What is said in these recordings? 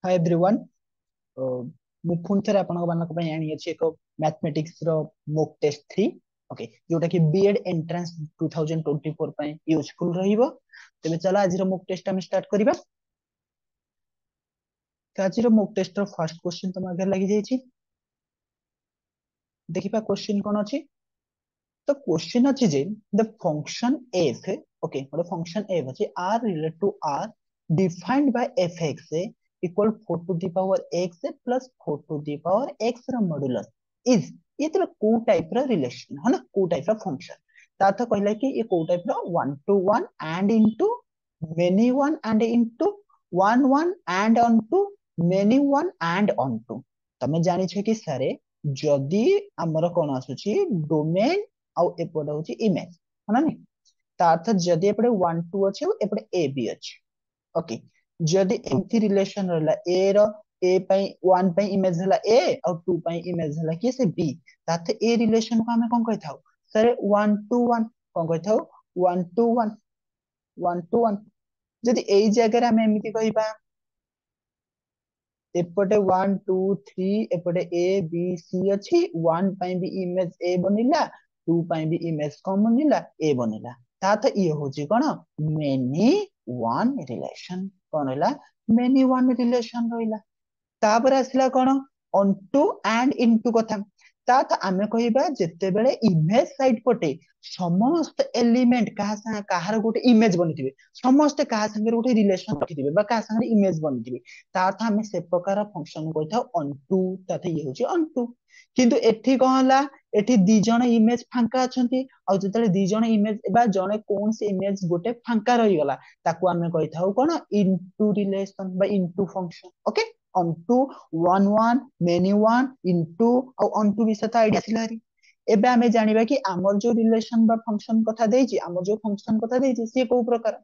Hi everyone. मु पुଣି ଥରେ ଆପଣଙ୍କ ମାନଙ୍କ ପାଇଁ ଆଣି ଅଛି ଏକ मैथमेटिक्स ର mock test 3। ओके जोटा कि बीएड एंट्रेंस 2024 ପାଇଁ यूजफुल ରହିବ। ତେବେ ଚला ଆଜିର mock test ଆମେ स्टार्ट କରିବା। ତ ଆଜିର mock test ର फर्स्ट क्वेश्चन ତମ ଆଗରେ ଲାଗି ଯାଇଛି। ଦେଖିବା क्वेश्चन कोन ଅଛି। तो क्वेश्चन अछि जे द फंक्शन f, ओके ଗୋଟେ फंक्शन f ଅଛି r related to r defined by fx equal 4 to the power x plus 4 to the power x ର मॉड्यूलस इज ये तो को टाइप रो रिलेशन है ना, को टाइप रो फंक्शन ता अर्थ कहला कि ये को type row 1 to 1 and into many 1 and into 1 1 and onto many 1 and onto। तमे जानि छ कि सारे जदी हमर कोन आसुची डोमेन आउ एपड होची इमेज है ना। ता अर्थ जदी एपडे 1 2 अछि और एपडे ए बी अछि। ओके जदी एमती रिलेशन रहला ए रो ए पई 1 पई इमेज हला ए और 2 पई इमेज हला कि से बी ताते ए रिलेशन को हमें कोन कहि थाउ सर 1 to 1 कोन कहि थाउ 1 to 1 1 to 1। जदी एई जगह रे हमें एमिति कहिबा एपटे 1 2 3 एपटे ए बी सी अछि 1 पई भी इमेज ए बनिला 2 पई भी इमेज कोन बनिला ए बनिला ताते ये होची कोन मेनी वन रिलेशन कोन होला मेनी वन रिलेशन रहिला। तापर आसला कोन ऑनटू एंड इनटू कथा तात आमे कहिबा जत्ते बेले इमेज साइड पटे समस्त एलिमेंट कहा कहार गोटे इमेज बनिथिबे समस्त कहा संगे गोटे रिलेशन रखिथिबे बा कहा संगे इमेज बनिथिबे तार्थ आमे से प्रकार फंक्शन कहिथाउ ऑनटू ताते ये होची ऑनटू। किंतु एठी कोन हला एठी दी जण इमेज फांका अछंती आ जतले दी जण इमेज बा जणे कोन से इमेज गोटे फांका रहि गला ताकू आमे कहिथाउ कोन इनटू रिलेशन बा into function. Okay onto 1 1 many 1 into और onto विषय तो आइडिया सिलारी। एबे हमें जानिबा कि हमर जो रिलेशन बा फंक्शन कथा देछि हमर जो फंक्शन कथा देछि से को प्रकार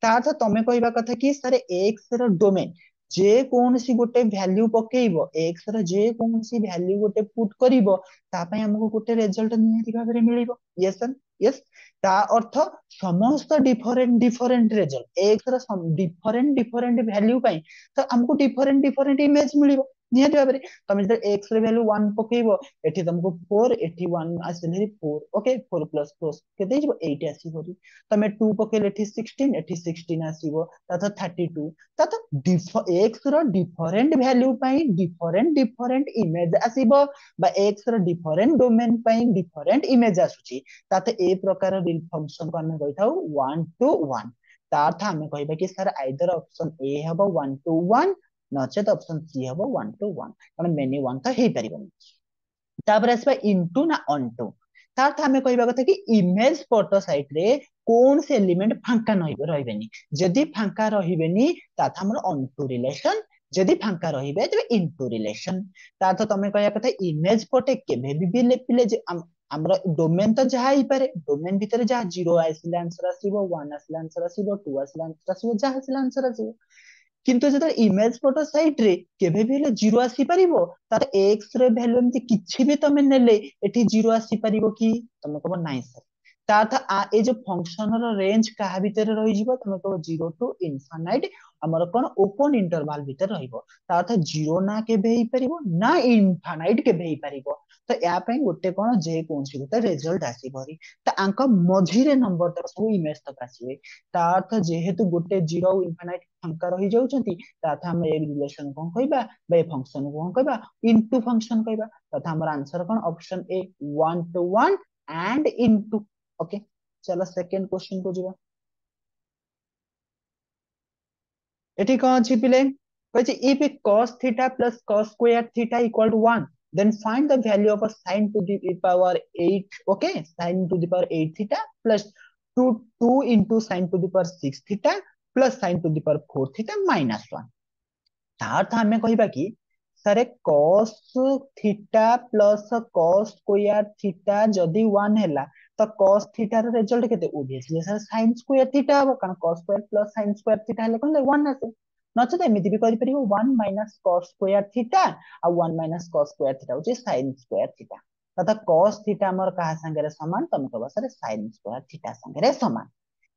तार्थ तमे कहिबा कथा कि सर x रो डोमेन जे कोन सी गोटे वैल्यू पकेइबो x रो जे कोन सी वैल्यू गोटे पुट करिवो ता पय हमको गोटे रिजल्ट नियति भाबरे मिलिबो। यस सर यस ता अर्थ समस्त डिफरेंट डिफरेंट रिजल्ट x रो डिफरेंट डिफरेंट वैल्यू पय तो हमको डिफरेंट डिफरेंट इमेज मिलिबो नियति भाबरे। तमे जे x रे वैल्यू 1 पकेइबो एठी तुमको 4 एठी 1 आसेले 4 ओके 4 प्लस प्लस केते जिवो 8 आसीबो। तमे 2 पकेले एठी 16 एठी 16 आसीबो तातो 32 तातो x रो डिफरेंट वैल्यू पई डिफरेंट डिफरेंट इमेज आसीबो बा x रो डिफरेंट डोमेन पई डिफरेंट इमेज आसुची ताते ए प्रकार फंक्शन को हमें कहिथाउ 1 to 1। ता अर्थ हमें कहिबा कि सर आइदर ऑप्शन ए हबो 1 to 1 नचेत ऑप्शन सी हबो 1 to 1 कारण मेनी 1 तो हेई परिबो। तापर आसबा इनटू ना ऑनटू तार्थ हमें कहिबा कथा कि इमेज फोटो साइट रे कौन से एलिमेंट फांका रहिबेनी जदि फांका रहिबेनी ताथ हमर ऑनटू रिलेशन जदि फांका रहिबे तबे इनटू रिलेशन। तार्थ तमे कहिया कथा इमेज फोटो केबे भी लेपिले जे हमरा डोमेन तो जहा ही पारे डोमेन भीतर जहा 0 आइसले आंसर आसीबो 1 आइसले आंसर आसीबो 2 आइसले आंसर आसीबो जहा आइसले आंसर आसीबो। किंतु जदि इमेज फोटो साइट रे केबे भी ले 0 आसी परिबो तार x रे वैल्यू एमति किछि भी तमे नेले एठी 0 आसी परिबो कि तमे कहबो नाइ सर तार्थ ए जो फंक्शन रो रेंज कहा भीतर रहि जिवो तमे कहबो 0 टू इनफाइनाइट हमर कोन ओपन इंटरवल भीतर रहिबो तार्थ 0 ना केबे ही परिबो ना इनफाइनाइट केबे ही परिबो। तो या पई गोटे कोन जे कोनसी गोटे रिजल्ट आसी भरी त आंक मझिरे नंबर तक सब इमेज तक आसीबे तार्थ जेहेतु गोटे 0 इनफाइनाइट फांका रहि जाउछंती तार्थ हम ए रिलेशन कोन कहबा बे फंक्शन कोन कहबा इनटू फंक्शन कहबा तथा हमर आंसर कोन option A 1 to 1 and into। Okay चलो सेकंड क्वेश्चन को जीवा एठी कोन अछि पिले कहै छै if cos theta plus cos square theta equal to 1 then find the value of a sin to the power 8 okay sin to the power 8 theta plus 2 into sin to the power 6 theta plus sin to the power 4 theta minus 1। तार्थ हमें कहिबा कि सरे cos theta plus cos square theta जदी 1 हैला तो cos theta rho result केते obviously sir sin square theta हो कारण cos square plus sin square theta हले कोन 1 आसे नचते एमिति भी करि परिबो 1 माइनस cos स्क्वायर थीटा आ 1 माइनस cos स्क्वायर थीटा होची sin स्क्वायर थीटा तथा cos थीटा हमर कहा संगे रे समान तम कहबा सर sin स्क्वायर थीटा संगे रे समान।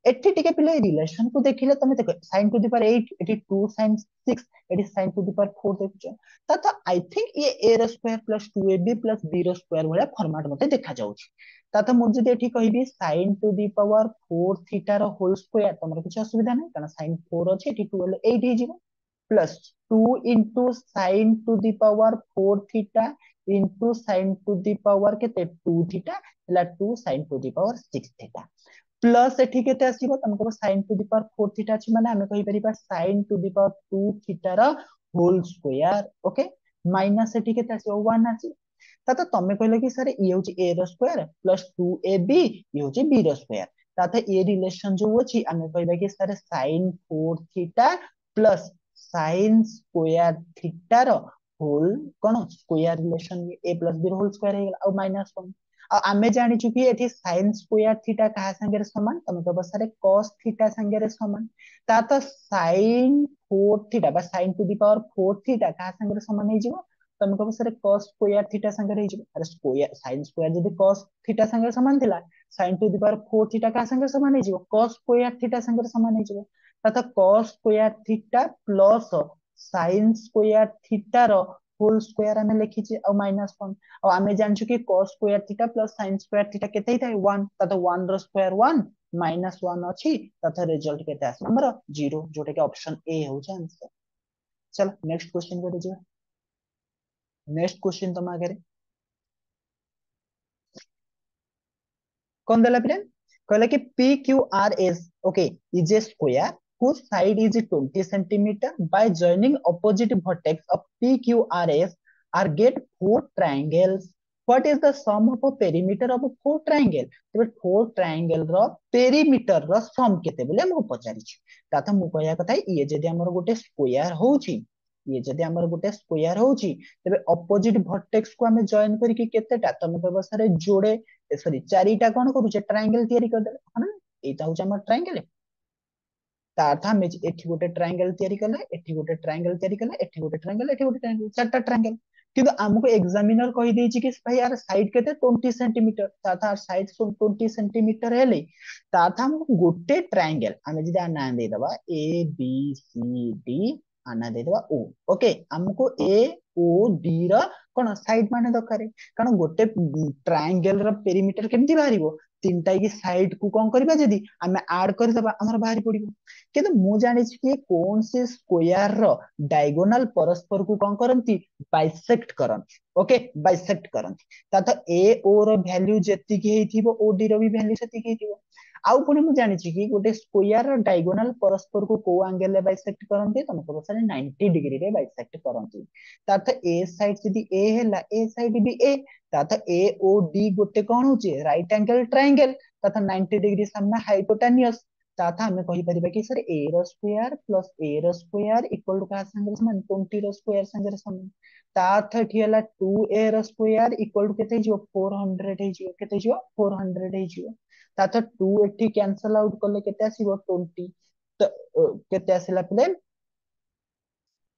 एठी टिके पिले रिलेशन को देखिले तमे देखो sin टू द पावर 8 एठी 2 sin 6 एठी sin टू द पावर 4 देखुछ त आई थिंक ये a रो square plus 2ab plus b रो स्क्वायर वाला फॉर्मेट मते देखा जाउछ त मु जदी एठी कहबी sin to the power 4 theta रो होल स्क्वायर तमर कुछ असुविधा नै कारण sin 4 अछि एठी 2 ले 8 हे जिवो plus 2 into sin to the power 4 theta into sin to the power केते 2 थीटा हला 2 sin to the power 6 theta plus एठी केते आसीबो तमको sin to the power 4 theta अछि माने हमें कहि परिबा sin to the power 2 theta रा होल स्क्वायर ओके माइनस एठी केते आसीबो 1 आसी ता तमे कहले कि सर ये होची a रो स्क्वायर प्लस 2ab ये होची b रो स्क्वायर ताते ये रिलेशन जो होची हमें कहबा कि sir sin 4 theta plus sin square theta रो होल कोन square relation a plus b रो होल स्क्वायर हे गेला और माइनस 1 आमे जानि चुकी एठी sin स्क्वायर थीटा कहा संगे समान तमे कहबो सर cos थीटा संगे समान ता sin 4 थीटा बा sin to the power 4 theta कहा संगे समान हे जिवो तमे कहबो सर cos स्क्वायर थीटा संगे हे जिवो अरे स्क्वायर sin स्क्वायर जदी cos थीटा संगे समान थिला sin to the power 4 theta कहा संगे समान हे जिवो cos स्क्वायर थीटा संगे समान हे जिवो ता cos square theta plus sin square theta रो होल स्क्वायर हमें लिखिचे और माइनस 1 और आमे जानछु कि cos square theta plus sin square theta केते हिताय 1 तत 1 रो स्क्वायर 1 माइनस 1 अछि तत रिजल्ट केते आस हमर 0 जोटे के ऑप्शन ए हो छ आंसर चलो नेक्स्ट क्वेश्चन को दीजिए नेक्स्ट क्वेश्चन तुम आगे कौन देला प्लेन कहला कि p q r s okay is a square whose side is 20 centimeter by joining opposite vertex of p q r s are get four triangles what is the sum of a perimeter of a four triangle तबे four triangle रो perimeter रो sum केते बोले हम पचारि छी ताथा मु कहया कथा ये जदी हमर गोटे स्क्वायर होउची ये जदी हमर गोटे स्क्वायर होउची तबे ऑपोजिट वर्टेक्स को हमें जॉइन करिके केतेटा तमे कहबो सारे जोड़े सॉरी चारिटा कोन करूचे ट्रायंगल तयारी कर दे हना एटा होचे हमर ट्रायंगल ताथा में एठी गोटे ट्रायंगल तयारी करले एठी गोटे ट्रायंगल तयारी करले एठी गोटे ट्रायंगल एठी गोटे ट्रायंगल चारटा ट्रायंगल किंतु हमको एग्जामिनर कहि देछि कि भाई यार साइड केते 20 सेंटीमीटर ताथा साइड 20 सेंटीमीटर हेले ताथा हमको गोटे ट्रायंगल हमें जदी नाम दे दबा ए बी सी डी आना दे दबा ओ ओके हमको ए ओ डी रा कोन साइड माने दरकार कारण गोटे ट्रायंगल रा पेरीमीटर केमति बाहरिबो तीनटा की साइड को कौन करबा जदी हमें ऐड कर दबा हमर बाहरी पड़िबो किंतु मु जानि छी कि कोन से स्क्वायर रो डायगोनल परस्पर को कौन करंती बाइसेक्ट करंती ओके बाइसेक्ट करंती ता ए ओ रो वैल्यू जेति की हेथिबो ओ डी रो भी वैल्यू सेति की हेथिबो आउ पुनी मु जानि छी कि गोटे स्क्वायर रो डायगोनल परस्पर को एंगल रे बाइसेक्ट करंती तम को सारे 90 डिग्री रे बाइसेक्ट करंती ता ए साइड जदी ए हैला ए साइड भी ए ता ए ओ डी गोटे कोन होचे राइट एंगल ट्रायंगल ता 90 डिग्री सामना हाइपोटेन्यूस ताथा हमें कहि परिबा कि सर a रो स्क्वायर प्लस a रो स्क्वायर इक्वल टू का संगे समान 20 रो स्क्वायर संगे समान ताथा ठियला 2a रो स्क्वायर इक्वल टू केते जो 400 हे जो केते जो 400 हे जो ताथा 2 एठी कैंसिल आउट करले केते आसीबो 20 तो केते आसीला प्लेन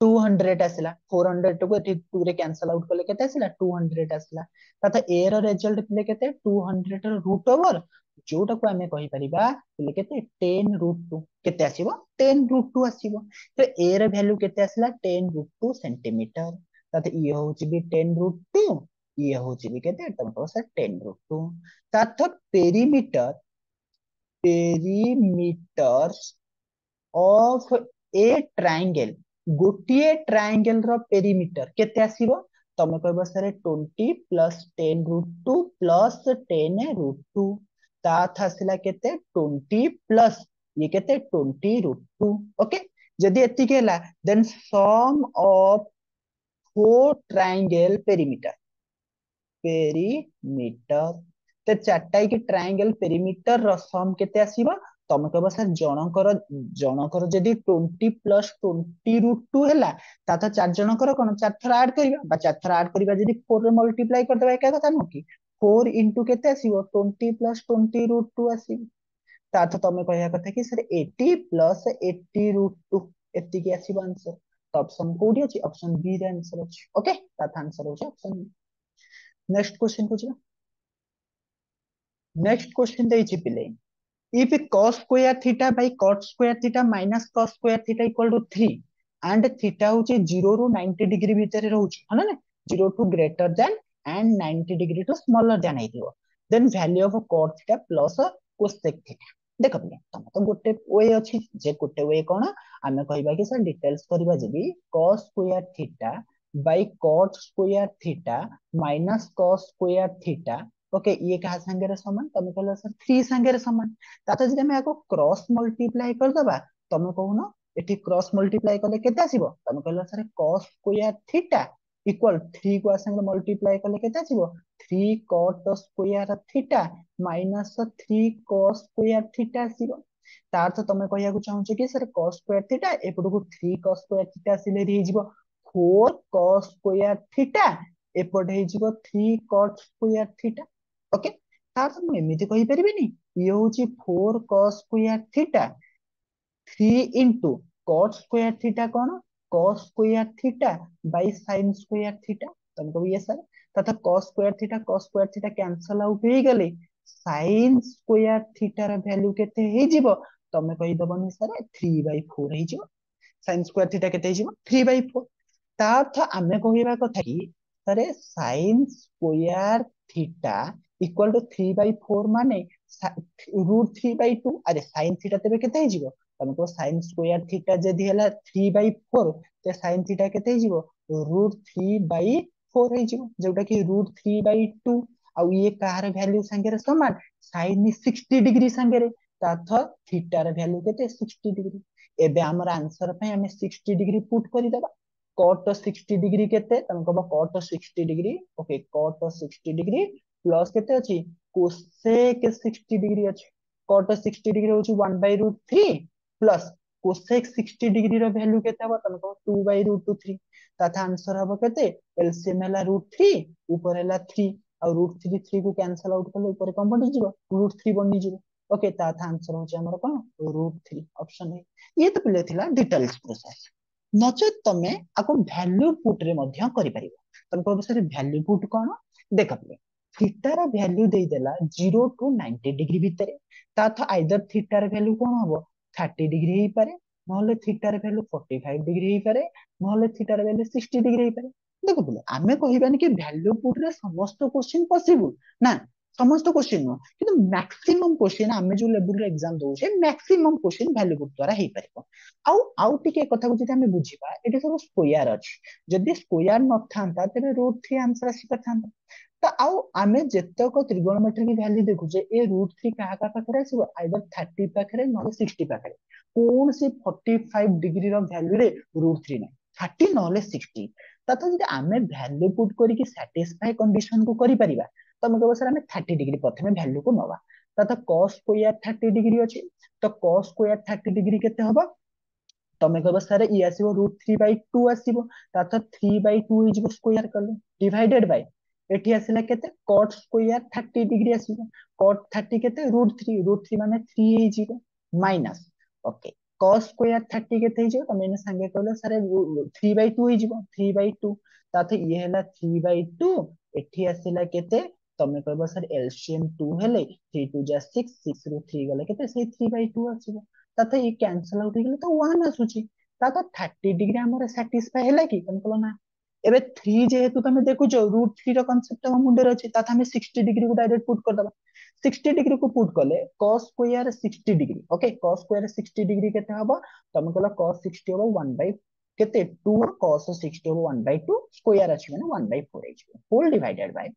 200 आसिला 400 को एठी 2 रे कैंसिल आउट करले केते आसिला 200 आसिला तथा a रो रिजल्ट पिले केते 200 रो रूट ओवर जोटा को हमें कहि परिबा पिले केते 10 रूट 2 केते आसीबो 10 रूट 2 आसीबो तो a रो वैल्यू केते आसिला 10 रूट 2 सेंटीमीटर तथा ये होची भी 10 रूट 2 ये होची भी केते तमको सर 10 रूट 2 तथा पेरीमीटर ऑफ ए ट्रायंगल गोटिए ट्रायंगल रो पेरीमीटर केते आसीबो तमे कहबो sir 20 plus 10 root 2 plus 10 root 2 ताथ आसिला केते 20 प्लस ये केते 20 रूट 2 ओके जदी एति केला then sum of four triangle perimeter ते चारटा की ट्रायंगल पेरीमीटर रो सम केते आसीबा तमे कहबो सर जनकर जदी 20 प्लस 20 रूट 2 हैला ताथा चार जनकर कोन चार थर ऐड करबा बा चार थर ऐड करबा जदी 4 रे मल्टीप्लाई कर देबा एका कथा न कि 4 इनटू केते आसीबो 20 प्लस 20 रूट 2 आसीबो ताथा तमे कहया कथा कि सर 80 प्लस 80 रूट 2 एति की आसीबो आंसर तो ऑप्शन कोडी अछि ऑप्शन बी रे आंसर अछि ओके ताथा आंसर होछि ऑप्शन बी नेक्स्ट क्वेश्चन को नेक्स्ट क्वेश्चन देछि पिले if cos square theta by cot square theta minus cos square theta equal to 3 and theta होची 0 ରୁ 90 डिग्री भितर रहउची है ना 0 to greater than and 90 degree to smaller than ହେଇଥିବ then value of cot theta plus cosec theta ଦେଖ ପିଲେ ତମ ତ ଗୋଟେ way ଅଛି ଯେ ଗୋଟେ way କଣ ଆମେ କହିବା କି ସर डिटेल्स କରିବା जेबी cos square theta by cot square theta minus cos square theta okay ये कहा संगे समान तमे कहलो सर 3 संगे समान तातो जदि हम याको क्रॉस मल्टीप्लाई कर दबा तमे कहूनो एठी क्रॉस मल्टीप्लाई करले केते आसीबो तमे कहलो sir cos square theta equal 3 को संगे मल्टीप्लाई करले केते आसीबो 3 cot square theta minus 3 cos square theta आसीबो तार तो तमे कहया को चाहू कि सर cos स्क्वायर थीटा एपटको 3 cos स्क्वायर थीटा आसीले रे हिजिबो 4 cos स्क्वायर थीटा एपट हिजिबो 3 cot स्क्वायर थीटा ओके तार तो मैं एमिति कहि परिबिनी ये होची 4 cos square theta 3 into cot square theta cone cos square theta by sin square theta तुमको ये सर तथा cos square theta cancel out हो गले sin स्क्वायर थीटा र वैल्यू केते हे जिवो तमे कहि दबनी सर 3/4 हे जिवो sin स्क्वायर थीटा केते हे जिवो 3/4 ता अर्थ आमे कहिबा कथा कि sir sin square theta equal to 3/4 माने √3/2 अरे sin थीटा तेबे केते हे जिवो तमे को sin स्क्वायर थीटा जदी हला 3/4 ते sin थीटा केते हे जिवो √3/4 हे जिवो जोटा कि √3/2 आ ये कार वैल्यू संगे समान sin 60 डिग्री संगे ताथ थीटा र वैल्यू केते 60 डिग्री एबे हमर आंसर पे हमें 60 डिग्री पुट करि देबा cot 60 डिग्री केते तमे कहबो cot 60 degree okay cot 60 degree plus केते अछि cosec 60 डिग्री अछि cot 60 डिग्री होछि 1/√3 प्लस cosec 60 डिग्री रो वैल्यू केते हबो तमे कहबो 2/√3 तथा आंसर हबो केते एलसीएम हला √3 ऊपर हला 3 और √3 3 को कैंसल आउट करले ऊपर कम बनि जिवो √3 बनि जिवो ओके तथा आंसर होछि हमर कोन √3 ऑप्शन है ये तो पिले थिला डिटेल्स प्रोसेस नचेत तमे आको वैल्यू पुट रे मध्य करि परिबो तमे कहबो सर वैल्यू पुट कोन देख पिले थीटा रा वैल्यू दे देला 0 टू 90 डिग्री भितरे ताथ आइदर थीटा रा वैल्यू कोन हबो 30 डिग्री ही पारे नहले थीटा रा वैल्यू 45 डिग्री ही पारे नहले थीटा रा वैल्यू 60 डिग्री ही पारे देखो पिले आमे कहिबानी कि वैल्यू पुट रे समस्त क्वेश्चन पॉसिबल ना समस्त क्वेश्चन नो किंतु मैक्सिमम क्वेश्चन आमे जो लेवल रे एग्जाम दो छे मैक्सिमम क्वेश्चन वैल्यू पुट द्वारा ही पारिबो आउ टिके कथा को जति आमे बुझिबा एटे सब स्क्वायर अछि जदि स्क्वायर न थांता तबे √3 आंसर आसी परथांता तो आउ आमे जेतक त्रिगोनोमेट्री की वैल्यू देखु जे ए √3 कहा का पाखरे आसीबो आइदर 30 पाखरे न 60 पाखरे कोन से 45 डिग्री रो वैल्यू रे √3 नै 30 नले 60 तथा जदि आमे वैल्यू पुट करी कि सैटिस्फाई कंडीशन को करि परिबा तो हम कहबो सर आमे 30 डिग्री प्रथमे वैल्यू को नवा तथा cos स्क्वायर 30 डिग्री अछि तो cos स्क्वायर 30 डिग्री केते हबो तमे कहबो सर ई आसीबो √3/2 आसीबो तथा 3/2 इज स्क्वायर करले डिवाइडेड बाय एठी आसिला केते cot स्क्वायर 30 डिग्री आसीबो cot 30 केते √3 माने 3 हे जिवो माइनस ओके cos स्क्वायर 30 केते हिजो तमे ने संगे कहलो सर 3/2 हे जिवो 3/2 ताते ये हला 3/2 एठी आसिला केते तमे कहबो सर एलसीएम 2 हेले 3 2 जा 6 6 ରୁ 3 गले केते से 3/2 आसीबो ताते ये कैंसल आउट गेले तो 1 आसुची ताते 30 डिग्री हमर सैटिस्फाई हैला कि तम कहलो ना एबे 3 जेहेतु तमे देखु जो √3 रो कांसेप्ट हम मुंडे अछि ताते हमें 60 डिग्री को डायरेक्ट पुट कर दबा 60 डिग्री को पुट करले cos square 60 degree okay cos square 60 degree केते हबो तमे कहलो cos 60 हबो 1 बाय केते 2 cos 60 हबो 1/2 स्क्वायर अछि माने 1/4 अछि whole divided by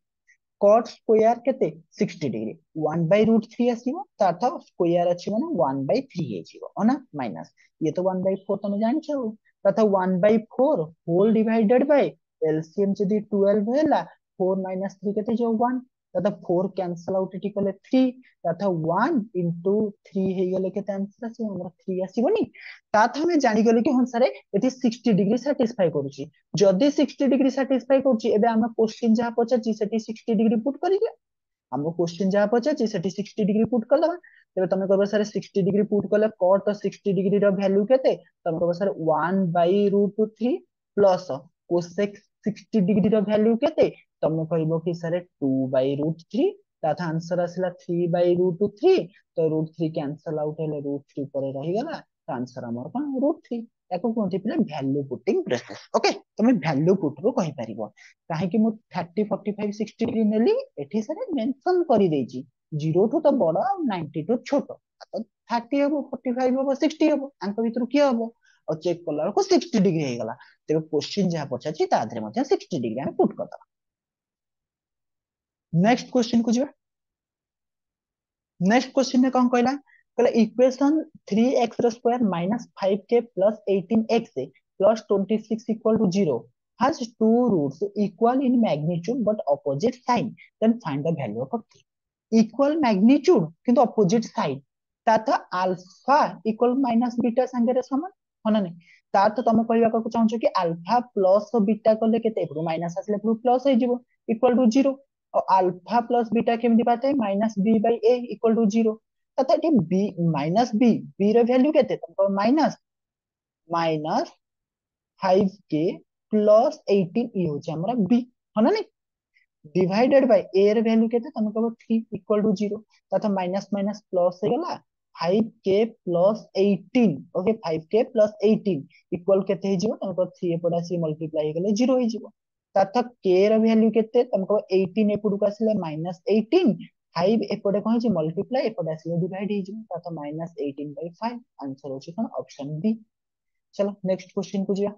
cot square केते 60 डिग्री 1/√3 आसीबो ताथा स्क्वायर अछि माने 1/3 हे जिवो ओना माइनस ये तो 1/4 तमे जानि छौ तथा 1/4 होल डिवाइडेड बाय एलसीएम जदी 12 हैला 4 - 3 केते जो 1 तथा 4 कैंसल आउट एटी कले 3 तथा 1 into 3 हे गेले केते आंसर आसी हमरा 3 आसीबोनी ताथा हमें जानि गेले कि हन सारे एटी 60 डिग्री सैटिस्फाई करूची जदी 60 डिग्री सैटिस्फाई करूची एबे हम क्वेश्चन जा पचाची सेटी 60 डिग्री पुट करिके हम क्वेश्चन जा पचाची सेटी 60 डिग्री पुट कर दबा तेबे तमे कहबो सर 60 डिग्री पुट कले cot 60 डिग्री रो वैल्यू केते तमे कहबो सर 1/√3 प्लस cosec 60 डिग्री रो वैल्यू केते तमे कहबो कि सर 2/√3 ताथा आंसर आसला 3/√3 तो √3 कैंसल आउट हेले √3 पर रही गला तो आंसर हमर कोन √3 याको कोनथि पिले वैल्यू पुटिंग प्रोसेस ओके तमे वैल्यू पुट रो कहि परिबो काहे कि मु 30 45 60 डिग्री नेली एठी सारे मेंशन करि देछि 0 टू तो बड़ा 90 टू छोट तो 30 हबो 45 हबो 60 हबो अंक भीतर की हबो और चेक कला को 60 डिग्री हे गला तेबे क्वेश्चन जहा पछाछि ता धरे मते 60 डिग्री हम पुट करता नेक्स्ट क्वेश्चन को जिबा नेक्स्ट क्वेश्चन में कौन कहला कहला equation 3x² minus 5k plus 18x plus 26 equal to 0 has two roots equal in magnitude but opposite sign then find the value of k equal magnitude किंतु opposite sign ताथा alpha equal minus beta संगे समान होना नहीं तार तो तुम कहवा को चाहछो कि अल्फा प्लस बीटा कले केते एपरु माइनस आसले एपरु प्लस हे जिवो इक्वल टू 0 और अल्फा प्लस बीटा केमि पाते minus B by A equal to 0 तथा एटी बी माइनस बी बी रो वैल्यू केते तुमको माइनस माइनस 5k प्लस 18 ई होचे हमरा बी होना नहीं डिवाइडेड बाय ए रे वैल्यू केते तुमको 3 इक्वल टू 0 तथा माइनस माइनस प्लस हे गला 5k plus 18 okay 5k plus 18 equal केते हे जिवो तुमको 3 एपडा सी मल्टीप्लाई हे गले 0 हे जिवो तथा k रो वैल्यू केते तुमको 18 एपडू का आसले माइनस 18 5 एपडे कोन जे मल्टीप्लाई एपडे आसले डिवाइड हे जिवो तथा माइनस 18/5 आंसर होची कोन ऑप्शन बी चलो नेक्स्ट क्वेश्चन को जिया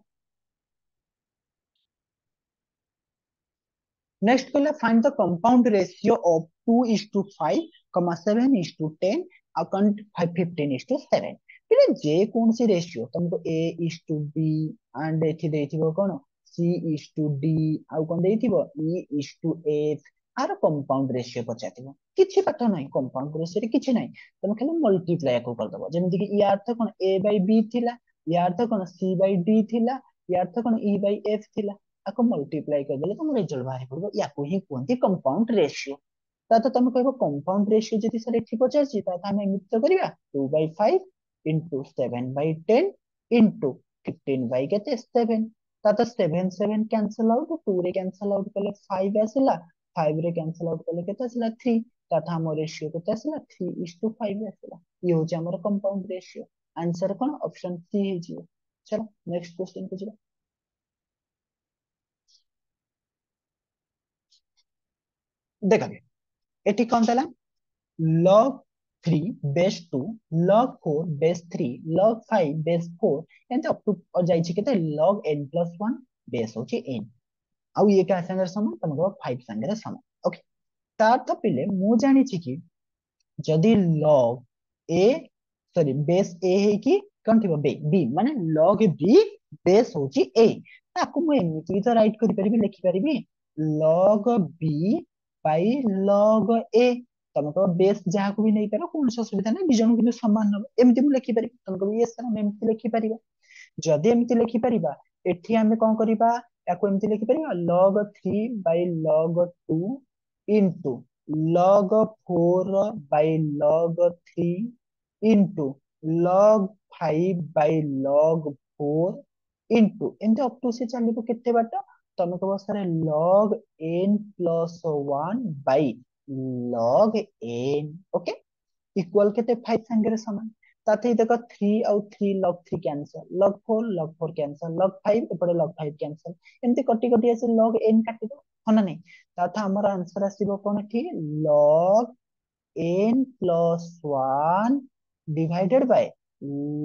नेक्स्ट कहला find the compound ratio of 2:5, 7:10 account 15:7 फिर जे कौन सी रेशियो तुमको A:B एंड एथि देथिबो कोन C:D आ कोन देथिबो E:F आर कंपाउंड रेशियो पचाथिबो किछि पाठ नै कंपाउंड रेशियो रे किछि नै तुम खाली मल्टीप्लाई को कर दबो जेमिति कि या अर्थ कोन A/B थिला या अर्थ कोन C/D थिला या अर्थ कोन E/F थिला आको मल्टीप्लाई कर देले तुम रिजल्ट बाहर पड़बो याको ही कोनती कंपाउंड रेशियो ता तो तुम कहबो कंपाउंड रेशियो जति सर एठी पचासी ता हम एमिति तो करिया 2/5 into 7/10 into 15 by केते 7 ता तो 7 7 कैंसिल आउट 2 रे कैंसिल आउट कले 5 आसिला 5 रे कैंसिल आउट कले केते आसिला 3 ता था हम रेशियो केते आसिला 3:5 आसिला ये हो जे हमर कंपाउंड रेशियो आंसर कोन ऑप्शन सी हे जियो चलो नेक्स्ट क्वेश्चन को जियो देखा एटी कौन देला log 3 base 2 log 4 base 3 log 5 base 4 and up to और जाई छी केते log n plus 1 base होची n आउ ये का संगे समान तमको 5 संगे समान ओके तार तो पहिले मु जानि छी कि जदी log a sorry base a है कि कौन थिबो b b माने log b बेस होची a ताको मु एमिति तो राइट करि परिबी लिखि परिबी log b by log a तुमको बेस जहा को भी नहीं पारो कोन असुविधा नहीं दिजन किनु समान न एमिति मु लिखि पारि तुमको ये सर हम एमिति लिखि परिबा जदी एमिति लिखि परिबा एठी हमें कोन करिबा याको एमिति लिखि परिबा log 3 by log 2 into log 4 by log 3 into log 5 by log 4 into एमते अप टू से चलिबो केते बाट तमे कहबो sir log n plus 1 by log n okay equal केते 5 संगे रे समान ताते देखो 3 और 3 log 3 cancel log 4 cancel log 5 एपडे log 5 कैंसिल एमते कटि कटि आसे log n काटि दो हना नहीं ताथा हमर आंसर आसीबो कोन थी log n plus 1 divided by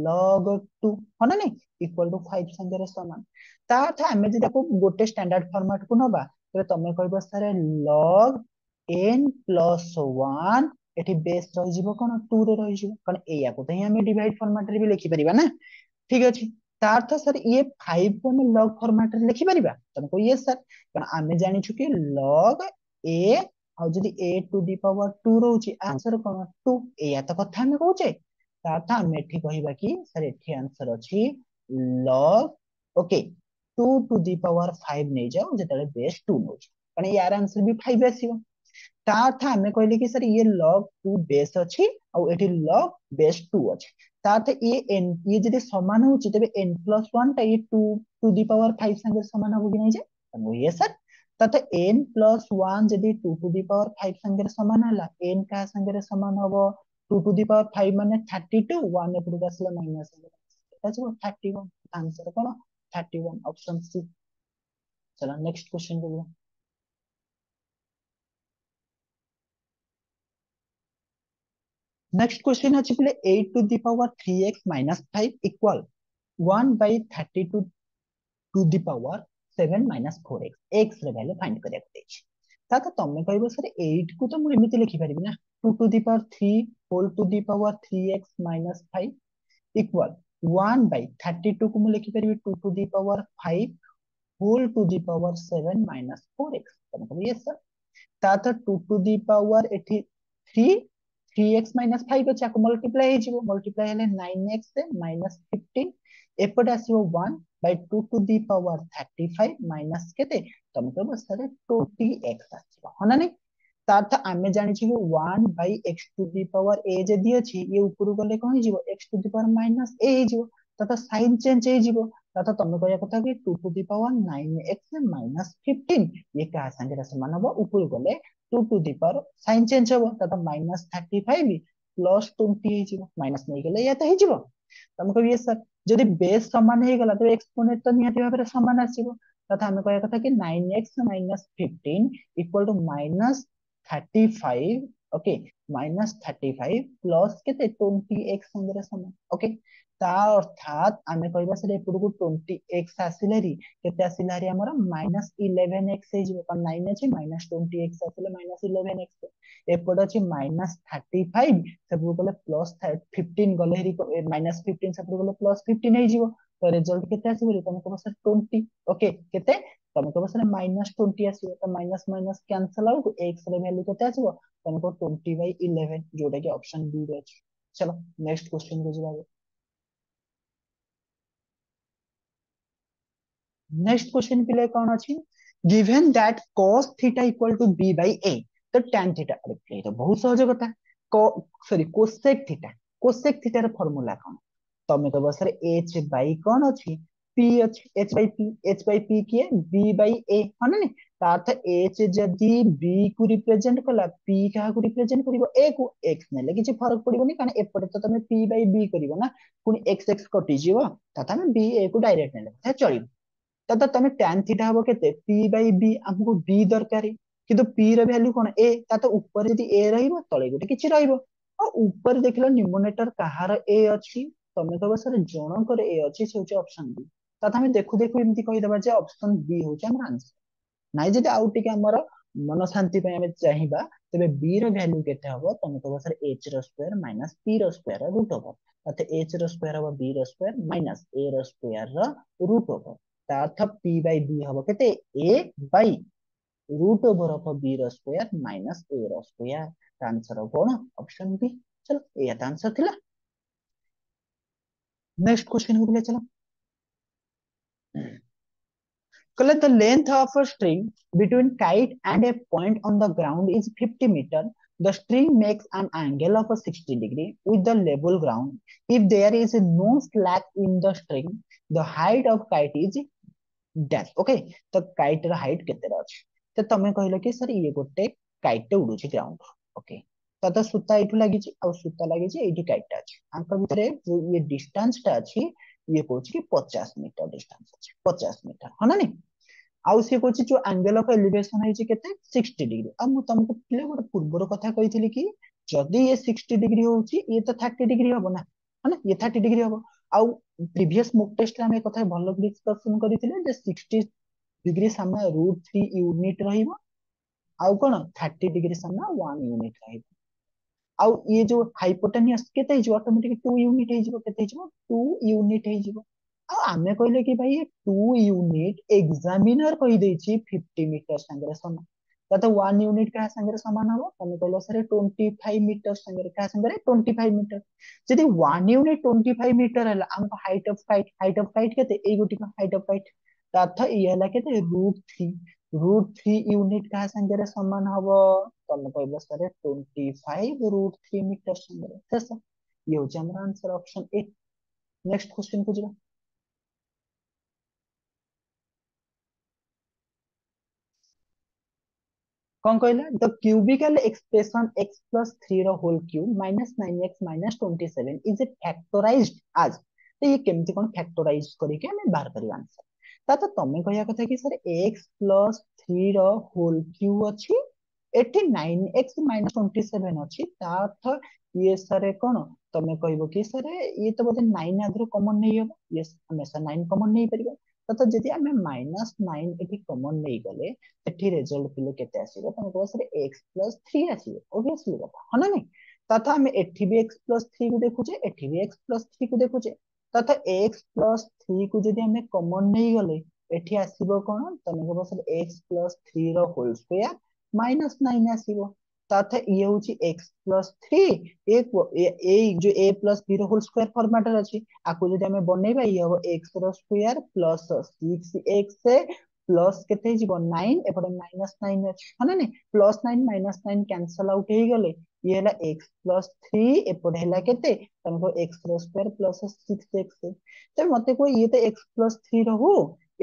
log 2 हना नहीं इक्वल टू 5 संगे रे समान ताथा हमें जे देखो गोटे स्टैंडर्ड फॉर्मेट को नबा तो तमे कहबो सर log n plus 1 एठी बेस रहि जिवो कोन 2 रे रहि जिवो कोन एया को त हम डिवाइड फॉर्मेट रे भी लिखि परिबा ना ठीक अछि तार अर्थ सर ये 5 को हम log फॉर्मेट रे लिखि परिबा तुमको ये सर कारण आमे जानि छु कि log a आ जदी a टू दी पावर 2 रहउची आंसर कोन 2 एया त कथा हम कहउचे तार था हम एठी कहिबा कि सर एठी आंसर अछि log okay 2 to the power 5 नै जाओ जेतले बेस 2 नै कारण यार आंसर भी 5 आसीबो ता अर्थ हमें कहले कि सर ये log 2 बेस अछि और एठी log बेस 2 अछि ता अर्थ ये n ये जदी समान होछि तबे n plus 1 ता ये 2 टू दी पावर 5 संगे समान होबो कि नै जे तमो ये सर तथा n प्लस 1 जदि 2 टू दी पावर 5 संगे समान हला n का संगे समान हबो 2 टू दी पावर 5 माने 32 1 एपडू आसला माइनस एटा जो 31 आंसर कोन 31 ऑप्शन सी। चलो नेक्स्ट क्वेश्चन को। नेक्स्ट क्वेश्चन अछि बोले 8 to the power 3x minus 5 equal 1 by 32 to the power 7 minus 4x x रे वैल्यू फाइंड करिया देछि तातो तमे कहबो सर 8 को तो मु एमिति लिखि परिबि ना 2 to the power 3 whole to the power 3x minus 5 equal 1 by 32 को मु लिखि परिबि 2 to the power 5 whole to the power 7 minus 4x तमे कहबो यस सर तातो 2 टू दी पावर एठी 3 3x माइनस 5 अछि आको मल्टीप्लाई हे जिवो मल्टीप्लाई हेले 9x से माइनस 15 एपटे आसीबो 1 by 2 to the power 35 minus केते तमे कहबो सर 20x आसीबो हना नै तार्थ आमे जानि छि 1 by x to the power a जदि अछि ये ऊपर गले कोन जिवो x to the power minus a हे जिवो तत साइन चेंज हे जिवो तत तमे कहया कथा कि 2 to the power 9x minus 15 ये का संगे समान हबो ऊपर गले 2 to the power sign change हबो तत माइनस 35 प्लस 20 हे जिवो माइनस नै गले या त हे जिवो तमे कहबो ये सर जदि बेस समान हे गला तो एक्सपोनेंट तो निहाती भाबरे समान आसीबो तथा हमें कहया कथा कि 9x minus 15 equal to minus 35 okay minus 35 plus केते 20x संगे समान ओके ता अर्थात आमे कहबा से एपुडू 20x आसिलेरी केते आसिलारी हमर माइनस 11x हे जिवो पर 9 अछि माइनस 20x आसिले माइनस 11x एपड अछि माइनस 35 सब गले प्लस 15 गले हेरी माइनस 15 सब गले प्लस 15 हे जिवो तो रिजल्ट केते आसीबो तमे कहबो सर 20 ओके केते तमे कहबो सर माइनस 20 आसीबो तो minus minus cancel out x रे वैल्यू केते आसीबो तमे को 20 बाय 11 जोटा कि ऑप्शन बी रे अछि। चलो नेक्स्ट क्वेश्चन को जवाब नेक्स्ट क्वेश्चन के लिए कौन अछि given that cos theta equal to b by a तो tan थीटा अरे ये तो बहुत सहज कथा सॉरी कोसेक थीटा रे फार्मूला कौन तमे कहबो सर h बाय कौन अछि p अछि h बाय p किए b बाय a हने ने ता अर्थ h जदी b को रिप्रेजेंट कला p का को रिप्रेजेंट करिवो a को x नेले किछि फरक पड़िबोनी कारण एपटे तो तमे p बाय b करिवो ना पुनी x x कटि जिवो तथा में b a को डायरेक्ट नेले था चलिबो तब तमे tan थीटा हबो केते p बाय b हमको b दरकारी किंतु p ର वैल्यू कोन a ता तो ऊपर यदि a रहइबो तळे गोटे किछि रहइबो आ ऊपर देखिलो न्यूमरेटर कहार a अछि तमे कहबो सर जणकर a अछि से होची ऑप्शन बी तथा हम देखु देखु एमति कहि दबा जे ऑप्शन बी होची हमर आंसर नाइ जदि आउट के हमर मन शांति पे हमें चाहिबा तबे b ର वैल्यू केते हबो तमे कहबो सर h ର स्क्वायर माइनस p ର स्क्वायर रूट ओवर अते h ର स्क्वायर हबो b ର स्क्वायर माइनस a ର स्क्वायर रूट ओवर अर्थ p बाय b हबो केते a by root over of b रो स्क्वायर माइनस a रो स्क्वायर आंसर कोन ऑप्शन बी। चलो ये आंसर थिला नेक्स्ट क्वेश्चन को ले चलो कहले the length of a string between kite and a point on the ground is 50 meter the string makes an angle of a 60 degree with the level ground if there is no slack in the string the height of kite is dash okay तो kite ର height केते अछि तो तमे कहलो कि sir ये गोटे काइट उडुची ग्राउंड ओके तो सूता एठु लागि छि आ सूता लागि छि एठी काइट अछि आंक भितरे जो ये डिस्टेंस ता अछि ये कहू कि 50 मीटर डिस्टेंस अछि 50 मीटर हना नि आउ से कहू जो एंगल ऑफ एलिवेशन है छि केते 60 डिग्री अब मु तुमको पिले गोटे पूर्वर कथा कहिथिली कि जदी ये 60 डिग्री होउची ये तो 30 डिग्री हबो ना हना ये 30 डिग्री हबो आउ प्रीवियस मॉक टेस्ट रे हम कथा भलो डिस्कशन करिथिले जे 60 डिग्री सामना √3 यूनिट रहिबो आउ कोन 30 डिग्री सामना 1 यूनिट रहिबो आउ ये जो हाइपोटेनियस केते हिजो ऑटोमेटिक 2 यूनिट हिजो केते हिजो 2 यूनिट हिजो आ आमे कहले कि भाई 2 यूनिट एग्जामिनर कहि देछि 50 मीटर संगे समान तो 1 यूनिट का संगे समान हो तमे कहलो सर 25 मीटर संगे का संगे 25 मीटर जदि 1 यूनिट 25 मीटर हला हमको हाइट ऑफ काइट केते ए गोटी का हाइट ऑफ काइट अर्थ ये हला केते √3 यूनिट का संगे समान हबो तमे कहबो सर 25 √3 मीटर संगे शेष ये होची हमर answer option A. Next question को जरा कौन कहला the cubical expression x plus 3 रो whole cube minus 9x minus 27 is a factorised आज तो ये केमती कौन फैक्टराइज करके हमें बाहर करबा आंसर ता तो तमे कहया କଥା कि सर x प्लस 3 रो होल क्यूब अछि एठी 9x माइनस 27 अछि ता अर्थ ये सर कोन तमे कहबो कि सर ये तो बोले 9 आदरो कॉमन नहीं हो यस हमेशा 9 कॉमन नहीं परिबा तो जदि हमें माइनस 9 एठी कॉमन नहीं गले एठी रिजल्ट पिले केते आसीबो तमे कहबो सर x प्लस 3 आसीबो ऑब्वियसली बात है ना नहीं तथा हमें एठी भी x प्लस 3 को देखुचे एठी भी x प्लस 3 को देखुचे तथा x प्लस 3 को जदि हमें कॉमन नहीं गले एठी आसीबो कोन तमे कहबो सर x प्लस 3 रो होल स्क्वायर माइनस 9 आसीबो तथा ये होची x प्लस 3 एक ए जो a प्लस b रो होल स्क्वायर फॉर्मेट रे अछि आको जदि हमें बनेबा ये हो x रो स्क्वायर प्लस 6x प्लस केते जीव 9 एपटे माइनस 9 अछि हने ने प्लस 9 माइनस 9 कैंसल आउट हे गले ये हला x प्लस 3 एपटे हला केते तमको x रो स्क्वायर प्लस 6x तो मते को ये तो x प्लस 3 रहू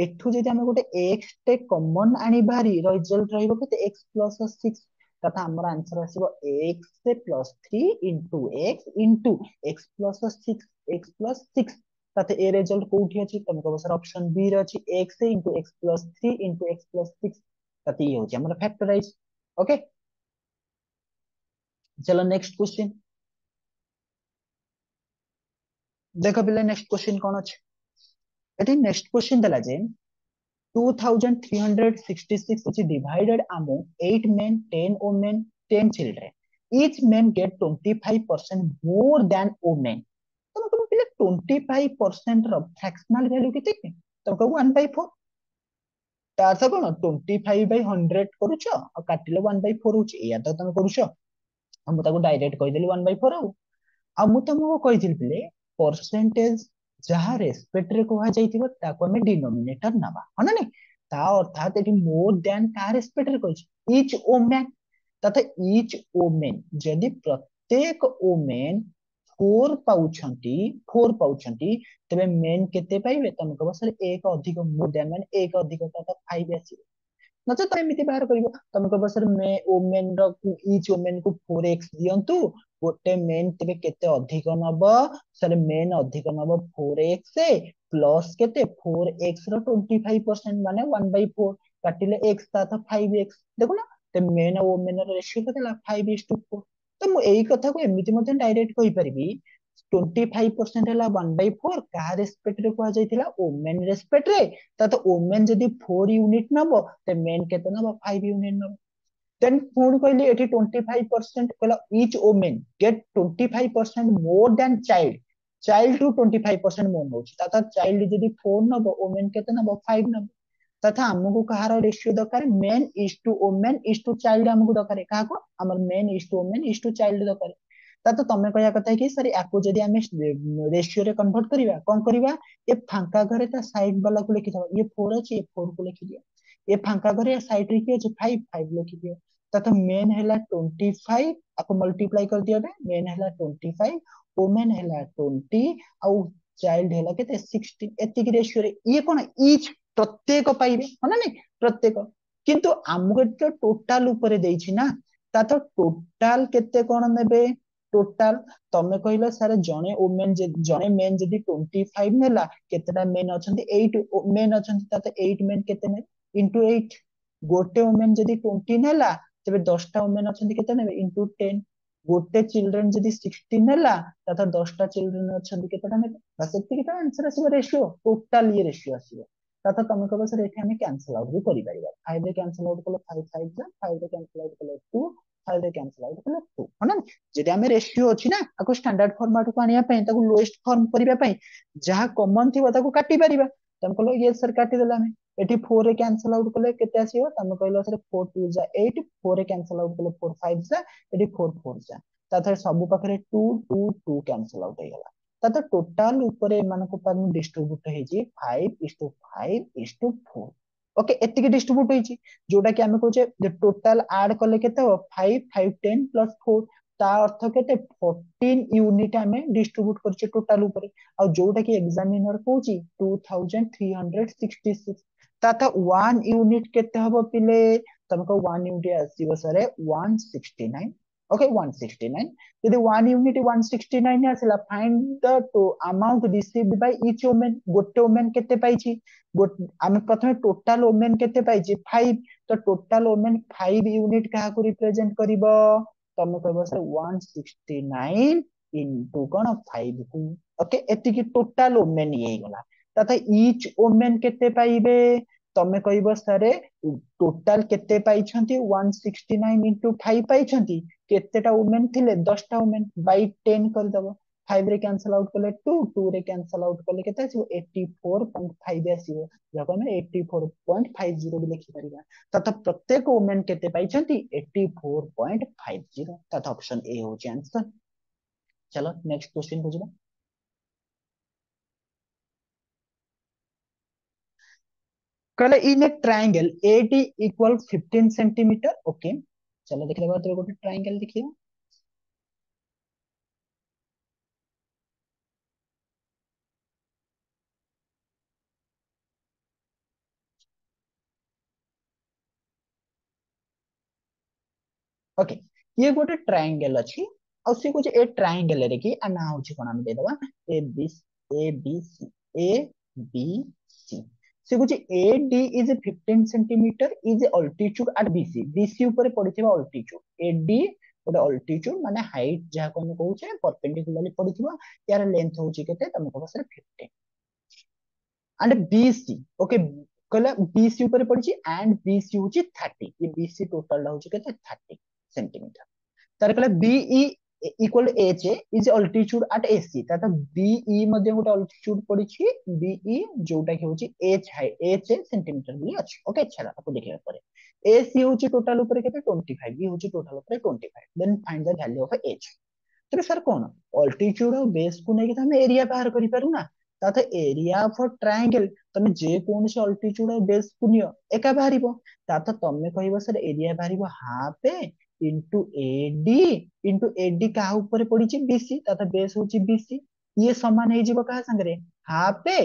एठू जदि हम गोटे x टे कॉमन आनी बारी रिजल्ट रहइबो केते x प्लस 6 तथा हमर आंसर आसीबो x plus 3 into x plus 6 x plus 6 ताते ए रिजल्ट कोठी अछि तमे कहबो सर ऑप्शन बी रे अछि x into x plus 3 into x plus 6 ताते ये होछि हमर फैक्टराइज ओके चलो नेक्स्ट क्वेश्चन देखो पिले नेक्स्ट क्वेश्चन कोन अछि एटी नेक्स्ट क्वेश्चन देला जे 2366 is divided among 8 men, 10 women, 10 children. Each man get 25% more than women. तो मतलब पिले 25% रो फ्रैक्शनल वैल्यू केते तो को 1 by 4 तार से कोन 25 by 100 करूछो आ काटिले 1 by 4 होची या तो तमे करूछो हम ताको डायरेक्ट कहि देली 1 by 4 आ मु तुमको कहिथिल पिले परसेंटेज जहा रेस्पेक्ट रे कोहा जाइथिबो ताको हमें डिनोमिनेटर नबा हना नहीं ता अर्थात एटी मोर देन का रेस्पेक्ट रे कहि ईच वुमेन तथा ईच वुमेन यदि प्रत्येक वुमेन फोर पाउछंती तबे मेन केते पाइबे तमे कहबो सर एक अधिक मोर देन माने एक अधिक तथा 5 आसी नचे तो एमिति बाहर करिवो तमे कहबो सर मे वुमेन रो ईच वुमेन को 4x दियंतु गोटे मेन तेबे केते अधिक नब सर मेन अधिक नब 4x प्लस केते 4x रो 25% माने 1 by 4 काटिले x ता 5x देखो ना ते मेन और वुमेन रो रेशियो केते 5:4 तो मु एई कथा को एमिति मते डायरेक्ट कहि परिबी 25% है 1 by 4 कहा रेस्पेक्ट रे कहा जाइथिला वुमेन रेस्पेक्ट रे तो वुमेन जदि 4 यूनिट नबो ते मेन केते नबो 5 यूनिट नबो देन पूर्ण कहली एठी 25% कहला each women get 25% more than child child too 25% more होची तथा चाइल्ड जदि 4 नबो वुमेन केते नबो 5 नबो तथा हमको कहार रेशियो दरकार men is to women is to child हमको दरकार काहा को हमर men is to women is to child दरकार ता तमे कहया कथा कि सर याको जदि हमें रेशियो रे कन्वर्ट करिवा कोन करिवा ये फांका घरे ता साइड वाला को लिखि दबा ये 4 अछि ये 4 को लिखि दियो ये फांका घरे साइड रे कि अछि 5 5 लिखि दियो तथा मेन हैला 25 आपको मल्टीप्लाई कर दिया बे मेन हैला 25 वुमेन हैला 20 आउ चाइल्ड हैला केते 16 एतिक रेशियो रे ये कोन ईच प्रत्येक पाइबे हना नहीं प्रत्येक किंतु हमको तो टोटल ऊपर देइछि ना ता तो टोटल केते कोन नेबे टोटल तमे कहलो सर जणे वुमेन जणे मेन जदी 25 नेला केतेटा मेन अछंती 8 मेन अछंती ता 8 मेन केते ने इनटू 8 गोटे वुमेन जदी 20 नेला तबे 10 टा वुमेन अछंती केते नेबे इनटू 10 गोटे चिल्ड्रन जदी 16 नेला ता 10 टा चिल्ड्रन अछंती केतेटा नेबे बस एतिकी तो आंसर आसीबो रेशियो टोटल ये रेशियो आसीबो ता तमे कहबो सर एठी हमें कैंसिल आउट भी करि परिबा 5 रे कैंसिल आउट कले 5 5 जा 5 रे कैंसिल आउट कले 2 5 रे कैंसिल आउट कले 2 हना जेदी हमें रेशियो अछि ना आको स्टैंडर्ड फॉर्मेट को आनिया पई ताको लोएस्ट फॉर्म करिबा पई जहा कॉमन थिबो ताको काटि परिबा तम कहलो ये सर काटि देला हमें एठी 4 रे कैंसिल आउट कले केते आसीबो तम कहलो सर 4 2 जा 8 4 रे कैंसिल आउट कले 4 5 जा एठी 4 4 जा ताथे सब पाखरे 2 2 2 कैंसिल आउट हे गला ताते टोटल ऊपर एमान को पर डिस्ट्रीब्यूट हे जी 5:5:4 ओके एतिकी डिस्ट्रीब्यूट होईची जोटा कि हमें कहचे टोटल ऐड कले केते हो 5 5 10 प्लस 4 ता अर्थ केते 14 यूनिट हमें डिस्ट्रीब्यूट करचे टोटल ऊपर आ जोटा कि एग्जामिनर कहूची 2366 ताता 1 यूनिट केते हबो पिले तुमको 1 यूनिट आसीबो सरे 169. ओके 169. यदि 1 यूनिट 169 आसला, find the two amount received by each women. गोटे वुमेन केते पाइछि, आमे प्रथमे टोटल वुमेन केते पाइछि 5. तो टोटल वुमेन 5 यूनिट काहा को रिप्रेजेंट करिवो, तमे कहबो सर 169 इनटू कोन 5 को. ओके एति की टोटल वुमेन ये गला. तथा ईच वुमेन केते पाइबे, तमे कहबो सरे टोटल केते पाइछंती 169 इनटू 5 पाइछंती. केतेटा वुमेन थिले 10टा वुमेन बाय 10 कर दबो. 5 रे कैंसिल आउट कले 2, 2 रे कैंसिल आउट कले केते आसीबो 84.5 आसीबो. जको हम 84.50 भी लिखि परिबा. तथा प्रत्येक वुमेन केते पाइछंती 84.50. तथा ऑप्शन ए हो आंसर. चलो नेक्स्ट क्वेश्चन बुझिबा. कहले in a triangle AD equal 15 centimetre. Okay चलो देख लेबा. तो गोटे ट्रायंगल देखियो. ओके ये गोटे ट्रायंगल अछि. और से कुछ ए ट्रायंगल रे की ना होची कोन हम दे देबा A B. A B C. A B C. से कुछ A D is 15 centimetre is altitude at BC. BC ऊपर पड़िथिबा अल्टीट्यूड. ए डी गोटे अल्टीट्यूड माने हाइट जहा को हम कहूचे परपेंडिकुलरली पड़िथिबा. यार लेंथ होची केते तमे कहबो सर 15. And BC. ओके कहला बीसी ऊपर पड़िछि एंड बीसी होची 30. ये बीसी टोटल होची केते 30 सेंटीमीटर. तार कहला BE equal h is altitude at AC. ताता बीई मध्ये गोटे अल्टीट्यूड पड़िछि बीई जोटा कि होची एच हाई एच सेंटीमीटर বুলি अछि. ओके छला ताको देखिबा परे एसी होची टोटल ऊपर केते 25. बी होची टोटल ऊपर 25. Then find the value of h. तो सर कौन अल्टीट्यूड और बेस को लेके हम एरिया बाहर करि पारु ना. ताते एरिया ऑफ ट्रायंगल तमे जे कोन से अल्टीट्यूड और बेस को नियो एका बाहरिबो. ताते तमे कहइबो सर एरिया बाहरिबो हाफ ए इंटू एडी. इंटू एडी का ऊपर पड़ी बीसी. ताते बेस होची बीसी. ये समान हे जीवो कहा संगरे हाफ ए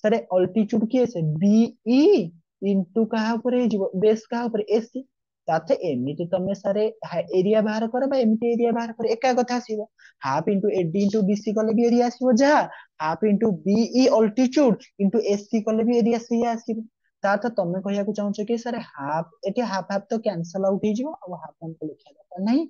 सर अल्टीट्यूड किए से बीई इंटू का ऊपर हे जीवो बेस का ऊपर एसी. ताते एमिति तमे सारे एरिया बाहर कर बा एमिति एरिया बाहर कर एका कथा आसीबो. Half into AD into BC कले भी एरिया आसीबो जहा. Half into BE altitude into AC कले भी एरिया से आसीबो. ताते तमे कहया को चाहछो कि sir half eighty half half तो कैंसिल आउट हे जीवो. अब हाफ हमको लिखा जाता नहीं.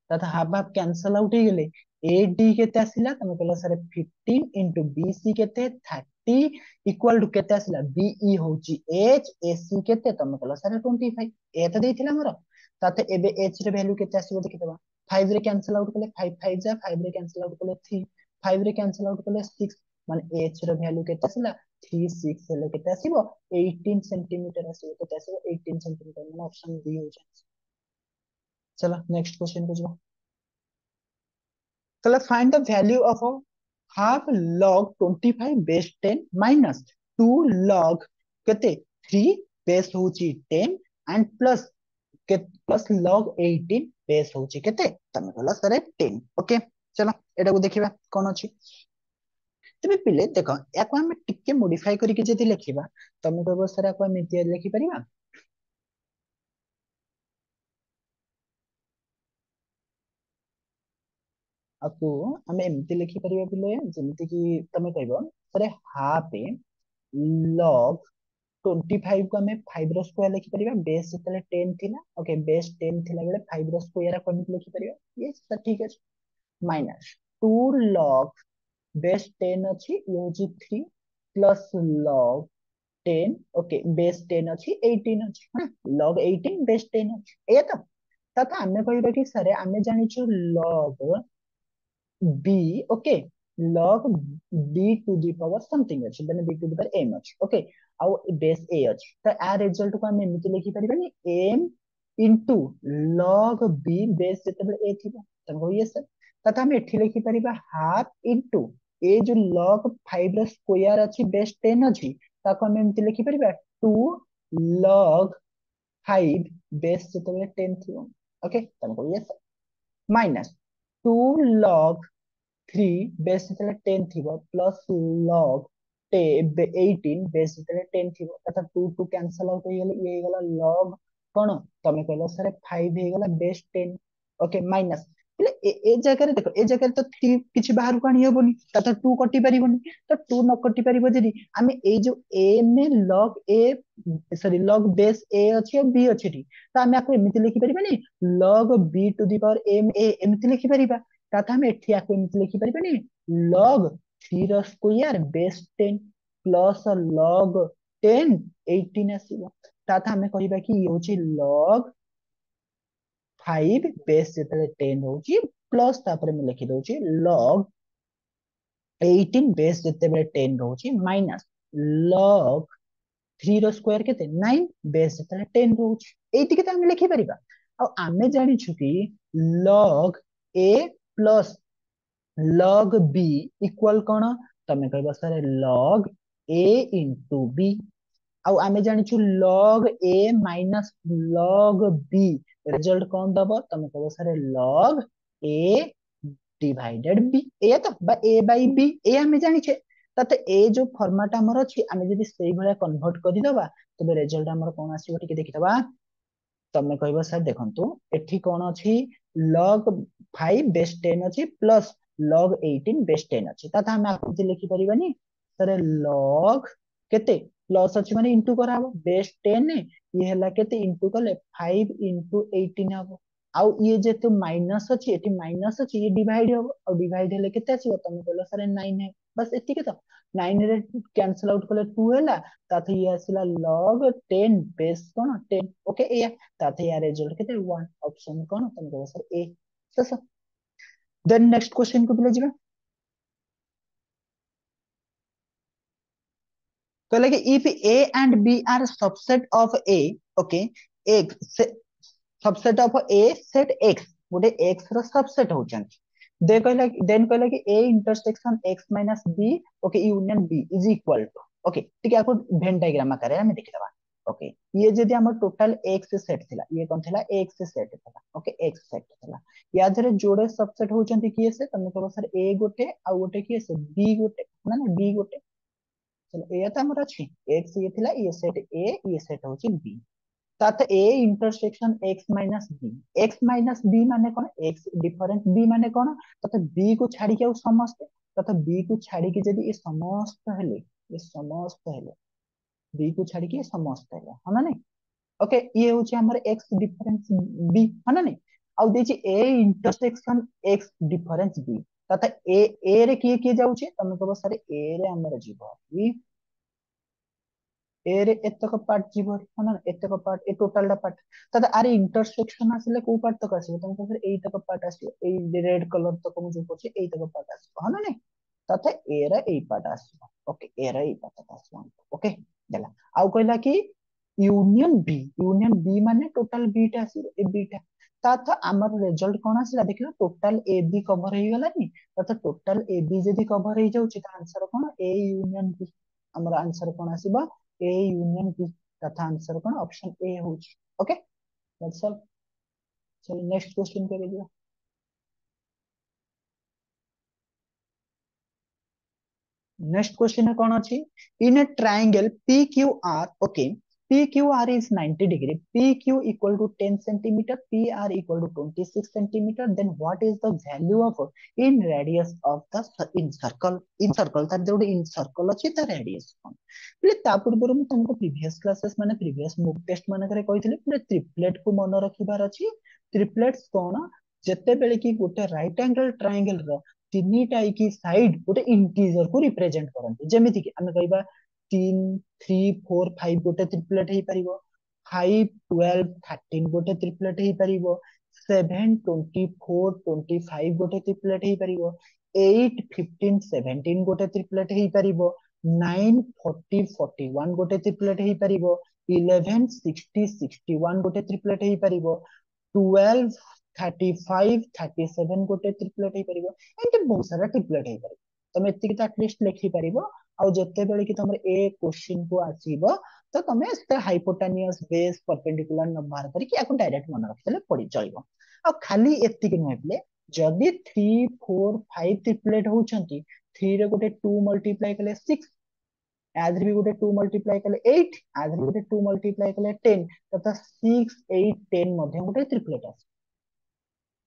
तथा हाफ हाफ कैंसिल आउट हे गेले. एडी केते आसीला तमे कहला सर 15 इंटू बीसी केते 30 इक्वल टू केते आसीला बीई होची एच एसी केते तमे कहला सर 25. ए तो देथिला हमर. ताते एबे एच रे वैल्यू केते आसीबो देखितबा. 5 रे कैंसिल आउट कले 5 5 जा 5 रे कैंसिल आउट कले 3. 5 रे कैंसिल आउट कले 6. माने एच रे वैल्यू केते आसीला 3 6 हेले केते आसीबो 18 सेंटीमीटर आसीबो. केते आसीबो 18 सेंटीमीटर. माने ऑप्शन बी हो जाय. चलो नेक्स्ट क्वेश्चन को जो. चलो find the value of half log 25 base 10 minus 2 log केते 3 बेस होची 10 एंड प्लस के प्लस log 18 बेस होची केते तमे कहला सरे 10. ओके चलो एटा को देखिबा कोन अछि. तबे पिले देखो याको हम टिके मॉडिफाई करी के जति लिखिबा तमे कहबो सरे याको हम इति लिखि परिबा. आपको हमें एमती लिखि परिबा पिले जेमति कि तमे कहबो सरे हाफ ए log 25 को हमें 5 रो स्क्वायर लिखि परिबा. बेस जेतले 10 थिला. ओके बेस 10 थिला बेले 5 रो स्क्वायर कोन लिखि परिबा. यस सर ठीक है. माइनस 2 log बेस 10 अछि ये होची 3 प्लस log 10. ओके बेस 10 अछि 18 अछि हां log 18 बेस 10 अछि ए तो. तथा हमें कहबा कि सर हमें जानि छु log b. Okay log b to the power something अछि then b to the power m अछि. ओके आउ बेस a अछि तो आ रिजल्ट को हम एमिति लिखि परिबानी m into log b base जेतेबे a थिबो तब हो ये सर. तथा हम एठी लिखि परिबा हाफ इनटू ए जो log 5 रो स्क्वायर अछि बेस 10 अछि ताको हम एमिति लिखि परिबा 2 log 5 बेस जेतेबे 10 थिबो. ओके तब हो ये सर माइनस 2 log 3 बेस जेतेबे 10 थिबो प्लस log 18 बेस जेते 10 थिबो तथा 2 टू कैंसिल आउट हो गेले ये गला log कोन तमे कहलो सर 5 हे गला बेस 10 ओके माइनस ए जगह रे देखो ए जगह तो 3 किछि बाहर को आनी होबनी तथा 2 कटि परिबनी तो 2 न कटि परिबो जदी आमे ए जो a में log a sorry log base a अछि और b अछि तो आमे आको एमिति लिखि परिबनी log b to the power m a एमिति लिखि परिबा तथा आमे एठी आको एमिति लिखि परिबनी log 3 ର स्क्वायर बेस 10 प्लस log 10 18 आसीबो तथा आमे कहिबा कि ये होची log 5 बेस जेतले 10 होची प्लस तापर मैं लिखि दउची log 18 बेस जेतेबेले 10 रहउची माइनस log 3 ର स्क्वायर केते 9 बेस जेतले 10 रहउची एति केते हम लिखि परिबा आ आमे जानि छु कि log a plus log b equal कोन तमे कहबा sir log a into b आउ आमे जानि छु log a minus log b result कौन दबो तमे कहबो sir log a divided b ए तो बा a बाय b ए आमे जानि छे तते ए जो फॉर्मेट हमर अछि आमे जदी सेही भलिया कन्वर्ट करि दबा तबे रिजल्ट हमर कोन आसीबो टिके देखि दबा तमे कहबो सर देखंतु एठी कोन अछि log 5 बेस 10 अछि प्लस log 18 बेस 10 अछि तथा हम आकु लिखि परिबानी सर log केते प्लस अछि माने इनटू कराबो बेस 10 ये हला केते इनटू कले 5 into 18 हबो आउ ये जेते माइनस अछि एठी माइनस अछि ये डिवाइड हबो और डिवाइड हेले केते आसीबो तमे कहलो सर 9 है बस एतिके तो 9 रे कैंसिल आउट कले 2 हैला ताथे ये आसीला log 10 बेस कोन 10 ओके ए ताथे या रिजल्ट केते 1 ऑप्शन कोन तमे कहलो सर ए सो देन नेक्स्ट क्वेश्चन को बिले जिबा कहले कि if a and b are subset of a okay x subset of A set X गोटे एक्स रो सबसेट होचंती दे कहला देन कहला कि a intersection x minus b okay union b is equal to okay ठीक है आपको वेन डायग्राम आकार में देखिदबा ओके ये जदी हमर टोटल x सेट थिला ये कोन थिला x सेट थिला ओके x सेट थिला या धरे जोड़े सबसेट होचंती किए से तमे कहबो सर a गोटे आ गोटे किए से b गोटे माने b गोटे चलो ए त हमर अछि x ये थिला ये सेट a ये सेट होची b तात a intersection x minus b x minus b माने कोन x डिफरेंस b माने कोन तात b को छाडी के समस्त तात b को छाडी के जदी ये समस्त हेले ये समस्त हेले b को छाडी के समस्त हेले हना नै ओके ये होची हमर x डिफरेंस b हना नै आउ देची a intersection x difference b तात a रे किए जाउची तमे कहबो सर a रे हमर जीवो ए रे एतक पार्ट जीवो हना एतक पार्ट ए टोटल दा पार्ट तद आरे इंटरसेक्शन आसिले को पार्ट तक आसीबो तुमको फिर एई तक पार्ट आसीबो एई रेड कलर तक मु जो करछि एई तक पार्ट आसीबो हना नै तथा ए रे एई पार्ट आसीबो ओके ए रे एई पार्ट आसीबो ओके देला आउ कहला कि यूनियन बी माने टोटल बी टा आसीबो ए बी टा तथा हमर रिजल्ट कोन आसीला देखिलो टोटल ए बी कवर हे गलानी तथा टोटल ए बी जदी कवर हे जाउची त आंसर कोन ए यूनियन बी हमर आंसर कोन आसीबो ए यूनियन बी तथा आंसर कोन ऑप्शन ए होची ओके दैट्स ऑल चलो नेक्स्ट क्वेश्चन पे दिया नेक्स्ट क्वेश्चन है कौन अच्छी in a triangle PQR okay PQR is 90 degree PQ equal to 10 centimeter PR equal to 26 centimeter then what is the value of in radius of the in circle तार जोड़े in circle अच्छी तार radius कौन ले तापुर बरो मैं तुमको previous classes माने previous mock test माने करे कोई थी ले triplet को मन रखी बार अच्छी triplets कौन जत्ते बेले की गोटे राइट एंगल ट्रायंगल रो तीनटा की साइड गोटे इंटीजर को रिप्रेजेंट करते जेमिति कि आमे कहबा 3 3 4 5 गोटे ट्रिपलेट हे परिबो 5 12 13 गोटे ट्रिपलेट हे परिबो 7 24 25 गोटे ट्रिपलेट हे परिबो 8 15 17 गोटे ट्रिपलेट हे परिबो 9 40 41 गोटे ट्रिपलेट हे परिबो 11 60 61 गोटे ट्रिपलेट हे परिबो 12 35 37 गोटे ट्रिपलेट हे परिबो एंटे बहुत सारा ट्रिपलेट हे परिबो तमे एतिक त एटलीस्ट लिखि परिबो आ जते बेले कि तमरे ए क्वेश्चन को आसीबो तो तमे से हाइपोटेन्यूस बेस परपेंडिकुलर नंबर करी कि आको डायरेक्ट मन रखले पड़ी चलिबो आ खाली एतिक नय बले जदी 3 4 5 ट्रिपलेट होचंती 3 रे गोटे 2 मल्टीप्लाई कले 6 आधर भी गोटे 2 मल्टीप्लाई कले 8 आधर गोटे 2 मल्टीप्लाई कले 10 तथा 6 8 10 मध्ये गोटे ट्रिपलेट आसे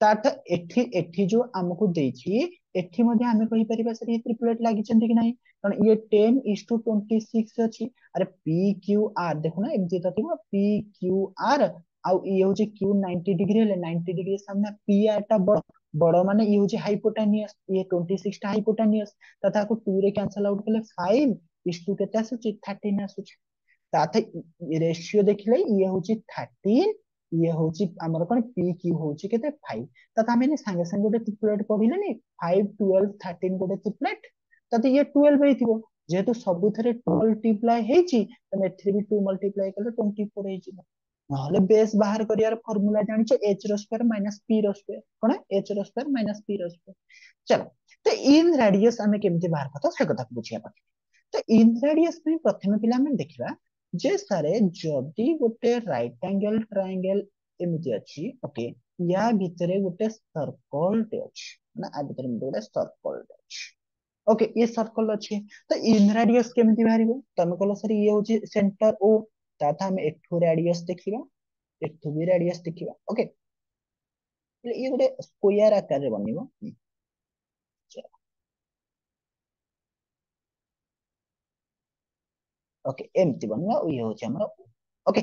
ताथ एठी एठी जो हमको देछि एठी मध्ये हमें कहि परिबा सर ये ट्रिपलेट लागि चंदी कि नाही कारण ये 10:26 अछि अरे पी क्यू आर देखो ना एमजे त थिबो पी क्यू आर आउ ये होछि क्यू 90 डिग्री ले 90 डिग्री सामने पी आर टा बड़ बड़ माने ये होछि हाइपोटेनियस ये 26 टा हाइपोटेनियस तथा को 2 रे कैंसिल आउट कले 5 इस टू केते आसुछि 13 आसुछि ताथे रेशियो देखिले ये होछि 13 ये होछि हमर कोन पी क्यू होछि केते 5 तथा हमें संगे संगे गोटे ट्रिपलेट पढिले नि 5 12 13 गोटे ट्रिपलेट तते ये 12 हेतिबो जेहेतु सबु थरे 2 मल्टीप्लाई हेछि तमे एथि भी 2 मल्टीप्लाई कले 24 हेजिबो नहले बेस बाहर करियार फार्मूला जानिछो h रो स्क्वायर माइनस p रो स्क्वायर कोन h रो स्क्वायर माइनस p रो स्क्वायर चलो तो इन रेडियस हमें केमति बाहर करता से कथा बुझिया पा तो इन रेडियस में प्रथम पिला में देखिबा जे सारे जदि गोटे राइट एंगल ट्रायंगल एमिति अछि ओके या भितरे गोटे सर्कल टे अछि ना आ भितरे गोटे सर्कल टे अछि ओके ये सर्कल अछि तो इन रेडियस केमिति बाहरिबो तमे कहलो सर ये होछि सेंटर ओ ताथा हम एठो रेडियस देखिबा एठो भी रेडियस देखिबा ओके ये गोटे स्क्वायर आकार रे बनिबो ओके एमती बनवा ये होछि हमर ओके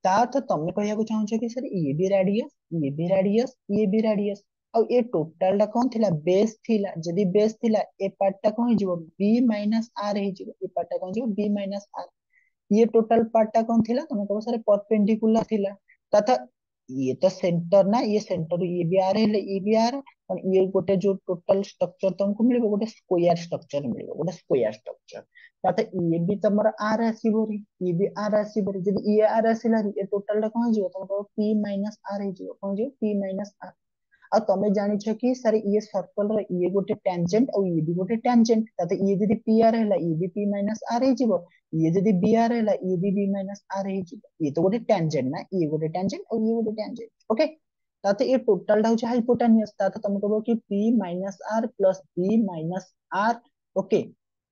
ता तो तमे कहया को चाहछो कि सर ये भी रेडियस ये भी रेडियस ये भी रेडियस और ये टोटल टा कोन थिला बेस थिला जदी बेस थिला ए पार्ट टा कोन हिजबो b माइनस r हिजबो ए पार्ट टा कोन हिजबो b माइनस r ये टोटल पार्ट टा कौन थिला तुम कहो सर परपेंडिकुलर थिला तथा ये तो सेंटर ना ये सेंटर ये भी आ रहे ये भी आ रहा और ये गोटे जो टोटल स्ट्रक्चर तुमको मिलिबो गोटे स्क्वायर स्ट्रक्चर मिलिबो गोटे स्क्वायर स्ट्रक्चर तथा ये भी तमर आर आसीबो रे ये भी आर आसीबो रे जदी ये आर आसीला रे ये टोटल टा कोन हिजो तुम कहो p माइनस r हिजो कोन हिजो p माइनस r और तमे जानि छ कि सर ये सर्कल रे ये गोटे टेंजेंट और ये भी गोटे टेंजेंट तथा ये जदी p r हैला ये भी p माइनस r हिजो ये जदी बी आर हैला ये भी बी माइनस आर ये तो गोटे टेंजेंट ना ये गोटे टेंजेंट और ये गोटे टेंजेंट ओके ताते ये टोटल टा होचे हाइपोटेन्यूस ताते तुम कहबो कि p minus r plus b minus r okay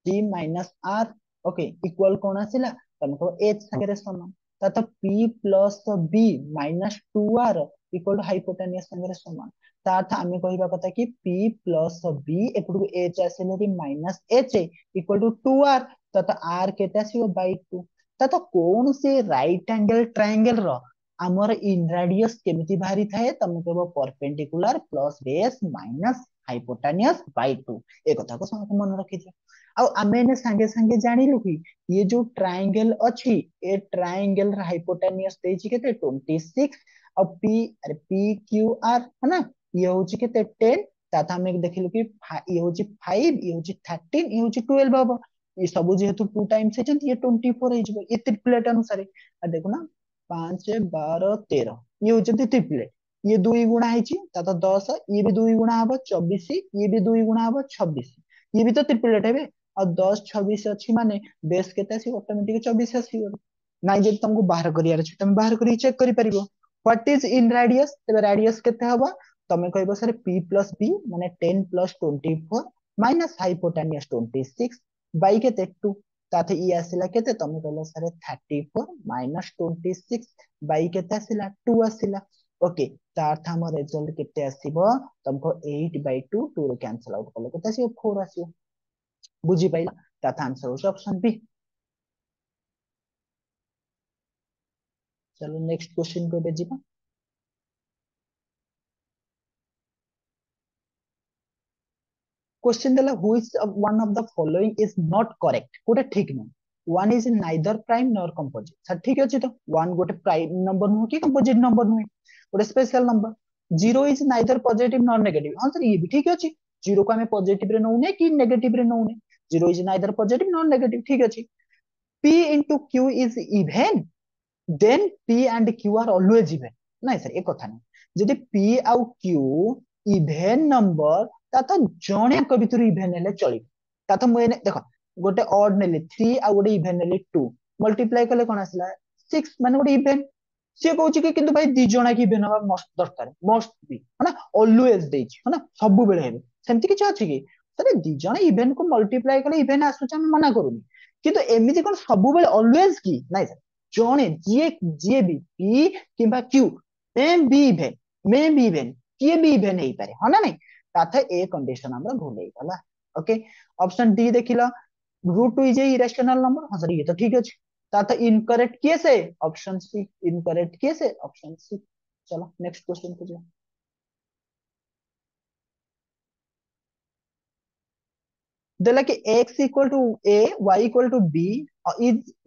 p minus r okay equal कोन आसिला तुम कहबो h संगे समान ताते p plus b minus 2r equal hypotenuse संगे समान ताथ आमे कहिबा कथा कि p प्लस b एपडू h आसिले रि minus h equal to 2r तथा आर केते आसीबो बाय 2 तथा कौन से राइट एंगल ट्रायंगल रो हमर इन रेडियस केमिति बाहरी थाए तमे कहबो perpendicular plus base minus hypotenuse by 2 ए कथा को समझ मन रखि दियो आ आमे ने संगे संगे जानिलु कि ये जो ट्रायंगल अछि ए ट्रायंगल र हाइपोटेन्यूस देछि केते 26 और पी अरे पी क्यू आर है ना ये होछि केते 10 ताता हमें देखिलु कि ये होछि 5 ये होछि 13 ये होछि 12 बाबा ये सब जेहेतु 2 टाइम्स है ये 24 है ये ट्रिपलेट अनुसार आ देखो ना 5 12 13 ये हो ट्रिपलेट ये 2 गुणा है 10 ये भी 2 गुणा हम 24 ये भी 2 गुणा हम 26 ये भी तो ट्रिपलेट है और 10 26 अच्छी माने बेस केते आसी ऑटोमेटिक 24 आसी ना जे तुमको बाहर करियार अछि तुम बाहर करी चेक करि परिबो व्हाट इज इन रेडियस तबे रेडियस केते हबो तमे कहबो सर p प्लस b माने 10 प्लस 24 माइनस हाइपोटेन्यूस 26 बाई केते 2 ताथे ई आसिला केते तमे कहलो सर 34 माइनस 26 बाई केते आसिला 2 आसिला ओके ताथ हम रिजल्ट केते आसीबो तुमको 8 बाई 2 2 रे कैंसिल आउट करले केते आसीबो 4 आसीबो बुझी पाइला ताथ आंसर हो ऑप्शन बी चलो नेक्स्ट क्वेश्चन को बेजिबा क्वेश्चन देला who is one of the following is not correct गोटे ठीक नहीं one is neither prime nor composite sir ठीक अछि तो वन गोटे प्राइम नंबर नु कि कंपोजिट नंबर नु गोटे special number zero is neither positive nor negative हां सर ये भी ठीक अछि जीरो को हमें पॉजिटिव रे नउने कि नेगेटिव रे नउने zero is neither positive nor negative ठीक अछि p into q is even then p and q are always even नहीं सर एक कथा नहीं जदि p आउ q इवेन नंबर ता जणे को भितर इवेन हेले चली ता मुझे देखो गोटे ऑड नेली 3 आ गोटे इवेन नेली 2 मल्टीप्लाई कले कोन आसला 6 माने गोटे इवेन से कहूची कि किंतु भाई दी जणा की इवेन हवा मस्ट दरकार मस्ट बी है ना ऑलवेज देछि है ना सब बेले हेबे सेमति किछ अछि कि सर दी जणा इवेन को मल्टीप्लाई कले इवेन आसुछ हम मना करूनी किंतु एमिति कोन सब बेले ऑलवेज की नाइ सर जणे जे जे भी पी किबा क्यू मे बी इवेन किए भी इवेन हेई पारे ह ना नहीं ताथे ए कंडीशन हमरा भूल हेई गला ओके ऑप्शन डी देखिला root 2 is a irrational number हां सर ये तो ठीक अछि ताथे इनकरेक्ट किए से ऑप्शन सी इनकरेक्ट किए से ऑप्शन सी चलो नेक्स्ट क्वेश्चन पे जाओ देला कि x equal to a y equal to b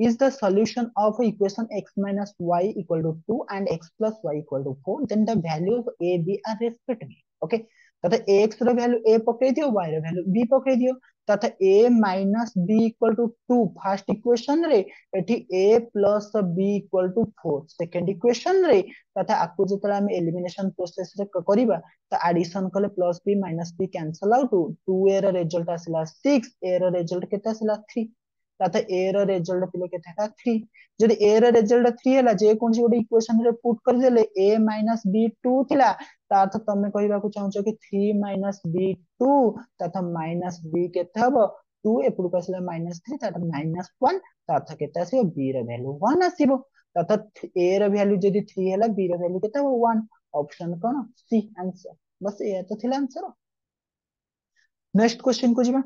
is the solution of equation x minus y equal to 2 and x plus y equal to 4 then the value of a b are respectively okay तथा x row value a पकई दियो y रो value b पकई दियो तथा a minus b equal to 2 first equation रे एठी a plus b equal to 4 second equation रे तथा आकु जतरा हम elimination process रे करिबा तो एडिशन कले plus b minus b cancel out 2a रो रिजल्ट आसिला 6 a रो रिजल्ट केते आसिला 3 तथा a रो रिजल्ट पिले केते था 3 जदि a रो रिजल्ट 3 हला जे कोनसी गोटे इक्वेशन रे पुट कर देले a माइनस b 2 थिला ता तो तमे कहबा को चाहछो कि 3 माइनस b 2 तथा माइनस b केते हबो 2 एपुड आसिला माइनस 3 तथा माइनस 1 तथा केते आसीबो b रो वैल्यू 1 आसीबो तथा a रो वैल्यू जदि 3 हला b रो वैल्यू केते हबो 1 ऑप्शन कौन सी आंसर बस ये तो थिला आंसर नेक्स्ट क्वेश्चन को जिबा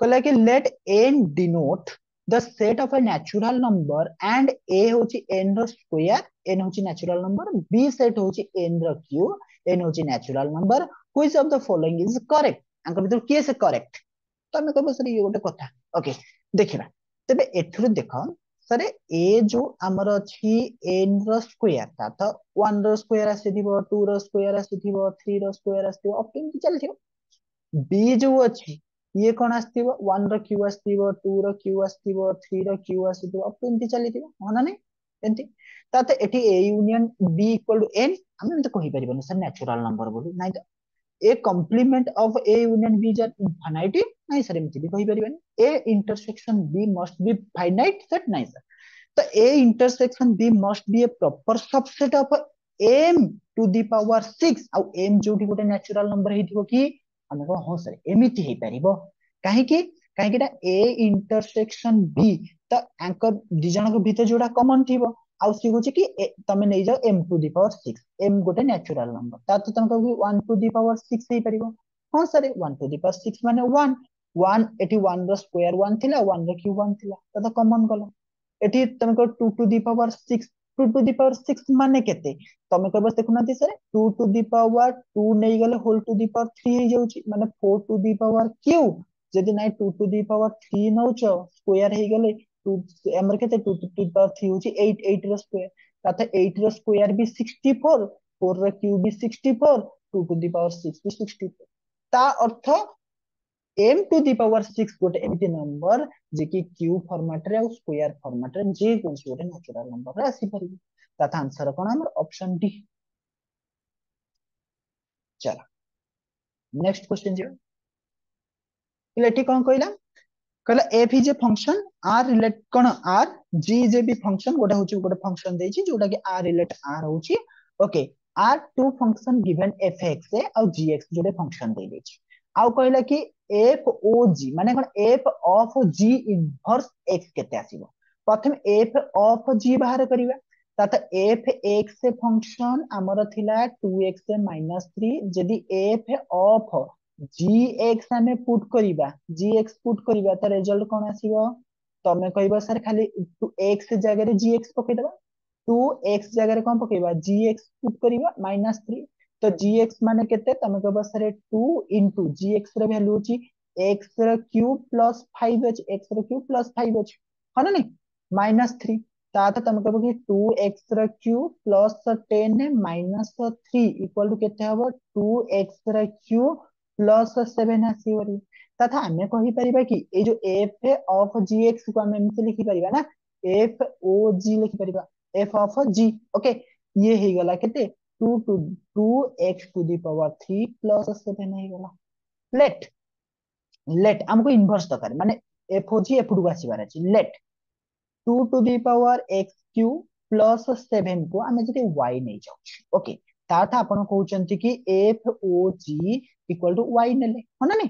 कहला कि let n denote the set of a natural number and a होची n रो स्क्वायर n होची नेचुरल नंबर b सेट होची n रो क्यूब n होची natural number which of the following is correct अंक भीतर किए से करेक्ट तो हमें कहबो सर ये गोटे कथा ओके देखिबा तबे एथुर देखो सर ए जो हमर अछि n रो स्क्वायर ता तो 1 रो स्क्वायर आसीथिबो 2 रो स्क्वायर आसीथिबो 3 रो स्क्वायर आसीथिबो अप टू चलथिबो बी जो अछि ये कोन आसीथिबो 1 रो क्यू आसीथिबो 2 रो क्यू आसीथिबो 3 रो क्यू आसीथिबो अप टू चलथिबो होना नै एंती ताते एठी A union B equal to N हम एंत कहि परिबो सर नेचुरल नंबर बोली नै तो a complement of a union b is an infinity नहीं सर एमती भी कहि परिबेनी a intersection b must be finite set नहीं सर तो a intersection b must be a proper subset of m to the power 6 आउ m जोठी गोटे natural number हेतिबो कि हम को हो सर एमिति हे परिबो काहे कि a intersection b तो एंकर दि जन को भीतर जोडा कॉमन थिबो आउ सी होची कि तमे नै जाओ m to the power 6 m गोटे नेचुरल नंबर ता तो तम कहबो 1 टू द पावर 6 हे परिबो हां सर 1 टू द पावर 6 माने 1 1 एटी 1 रो स्क्वायर 1 थिला 1 रो क्यूब 1 थिला तो कॉमन गलो एटी तमे को 2 to the power 6 2 to the power 6 माने केते तमे कहबो देखुना ती सर 2 टू द पावर 2 नै गले होल टू द पावर 3 हे जाउची माने 4 टू द पावर क्यूब जदि नै 2 टू द पावर 3 नौचो स्क्वायर हे गले 2 हमर केते 2 टू द पावर 3 होची 8 8 रो स्क्वायर ताते 8 रो स्क्वायर भी 64 4 रो क्यूब भी 64 2 टू द पावर 6 भी 64 ता अर्थ m टू द पावर 6 गोटे एमिति नंबर जे कि क्यूब फॉर्मेट रे और स्क्वायर फॉर्मेट रे जे कोनसी गोटे नेचुरल नंबर रे आसी परिबो ताता आंसर कोन हमर ऑप्शन डी चलो नेक्स्ट क्वेश्चन जे इलेटी कोन कहला कहला f is a function r relate cone r g जे भी फंक्शन गोटे होची गोटे फंक्शन देछि जोटा कि r रिलेट r होची okay r to function given fx और gx जोटे फंक्शन दे देछि आउ कहला कि f o g माने कोन f of g inverse x केते आसीबो प्रथम f ऑफ g बाहर करिवा तात f x फंक्शन हमर थिला 2x - 3 जदि f ऑफ gx हमें पुट करिबा gx पुट करिबा त रिजल्ट कोन आसीबो तमे कहबो सर खाली x जगह रे gx पके देबा 2x जगह रे कोन पकेबा gx पुट करिबा -3 तो gx माने केते तमे कहबो सर 2 into gx रे वैल्यू अछि x रे क्यूब प्लस 5 अछि x रे क्यूब प्लस 5 अछि हन नै -3 तात तमे कहबो कि 2x रे क्यूब प्लस 10 -3 इक्वल टू केते हबो 2x रे क्यूब प्लस 7 आसीवरी तथा हमें कहि परिबा कि ए जो f ऑफ gx को हम एमसे लिखि परिबा ना f o g लिखि परिबा f ऑफ g ओके ये हे गला केते 2 to 2x to the power 3 plus 7 हे गला लेट लेट हमको इनवर्स दरकार माने f o g f two आसीबार अछि let 2 to the power x cube plus 7 को हमें जति y नै जाउ ओके ताथा आपण कहउचंती कि f o g equal to y नेले होना नै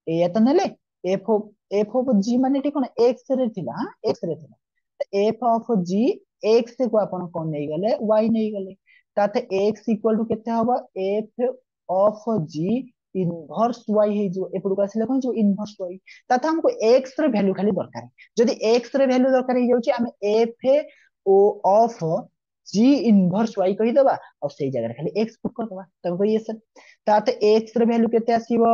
एया त नेले एफ ऑफ जी माने एठी कोन एक्स रे थिला हां एक्स रे थिला एफ ऑफ जी एक्स को आपण कोन नै गले y नै गले ताते x इक्वल टू केते हबो F of G inverse y हे जो एपडू को आसिले कोन जो इनवर्स y ताते हमको x रे वैल्यू खाली दरकार जदी x रे वैल्यू दरकार हे जाउची हम F O of G inverse y कहि दबा और सेई जगह खाली x पुट कर दबा तब ये सर ताते x रे वैल्यू केते आसीबो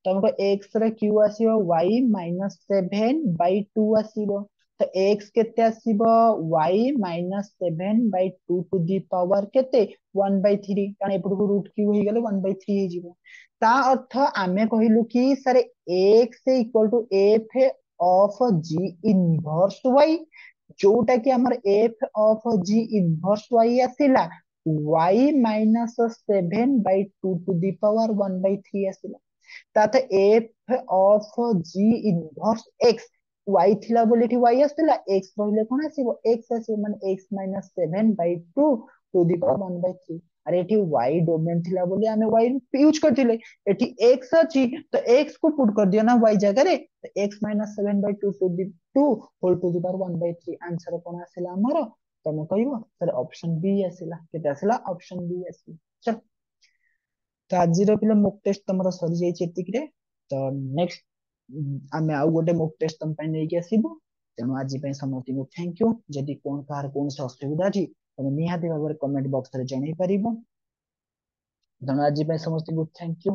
तुमको x रे q आसीबो y माइनस 7/2 आसीबो तो x केते आसीबो y minus 7/2 to the power केते 1/3 कारण एपटू रूट q हो गेले 1/3 हे जिवो ता अर्थ आमे कहिलु कि sir x equal to f of g inverse y जोटा कि हमर f of g inverse y आसिला y minus 7/2 to the power 1/3 आसिला ताते F of G inverse X y थिला बोले एठी y आस्तिला x रहले कोन आसीबो x आसीबो माने x minus 7/2 to the power 1/3 अरे एठी y डोमेन थिला बोले हमें y यूज करथिले एठी x अछि तो x को पुट कर दियो ना y जगह रे तो x minus 7/2 to the 2 whole to the power 1/3 answer कोन आसीला हमर तमे कहबो सर ऑप्शन बी आसीला केते आसीला ऑप्शन बी आसीला चल तो आज पिला मॉक टेस्ट तमरा सरी जाई एतिक रे तो नेक्स्ट आमे आउ गोटे मॉक टेस्ट तम पय नै के आसीबो तेनो आज पय समति को थैंक यू जदी कोन कार कोन से असुविधा छी तमे निहाती भाबरे कमेंट बॉक्स रे जणाई परिबो तेनो आज पय समस्त को थैंक यू।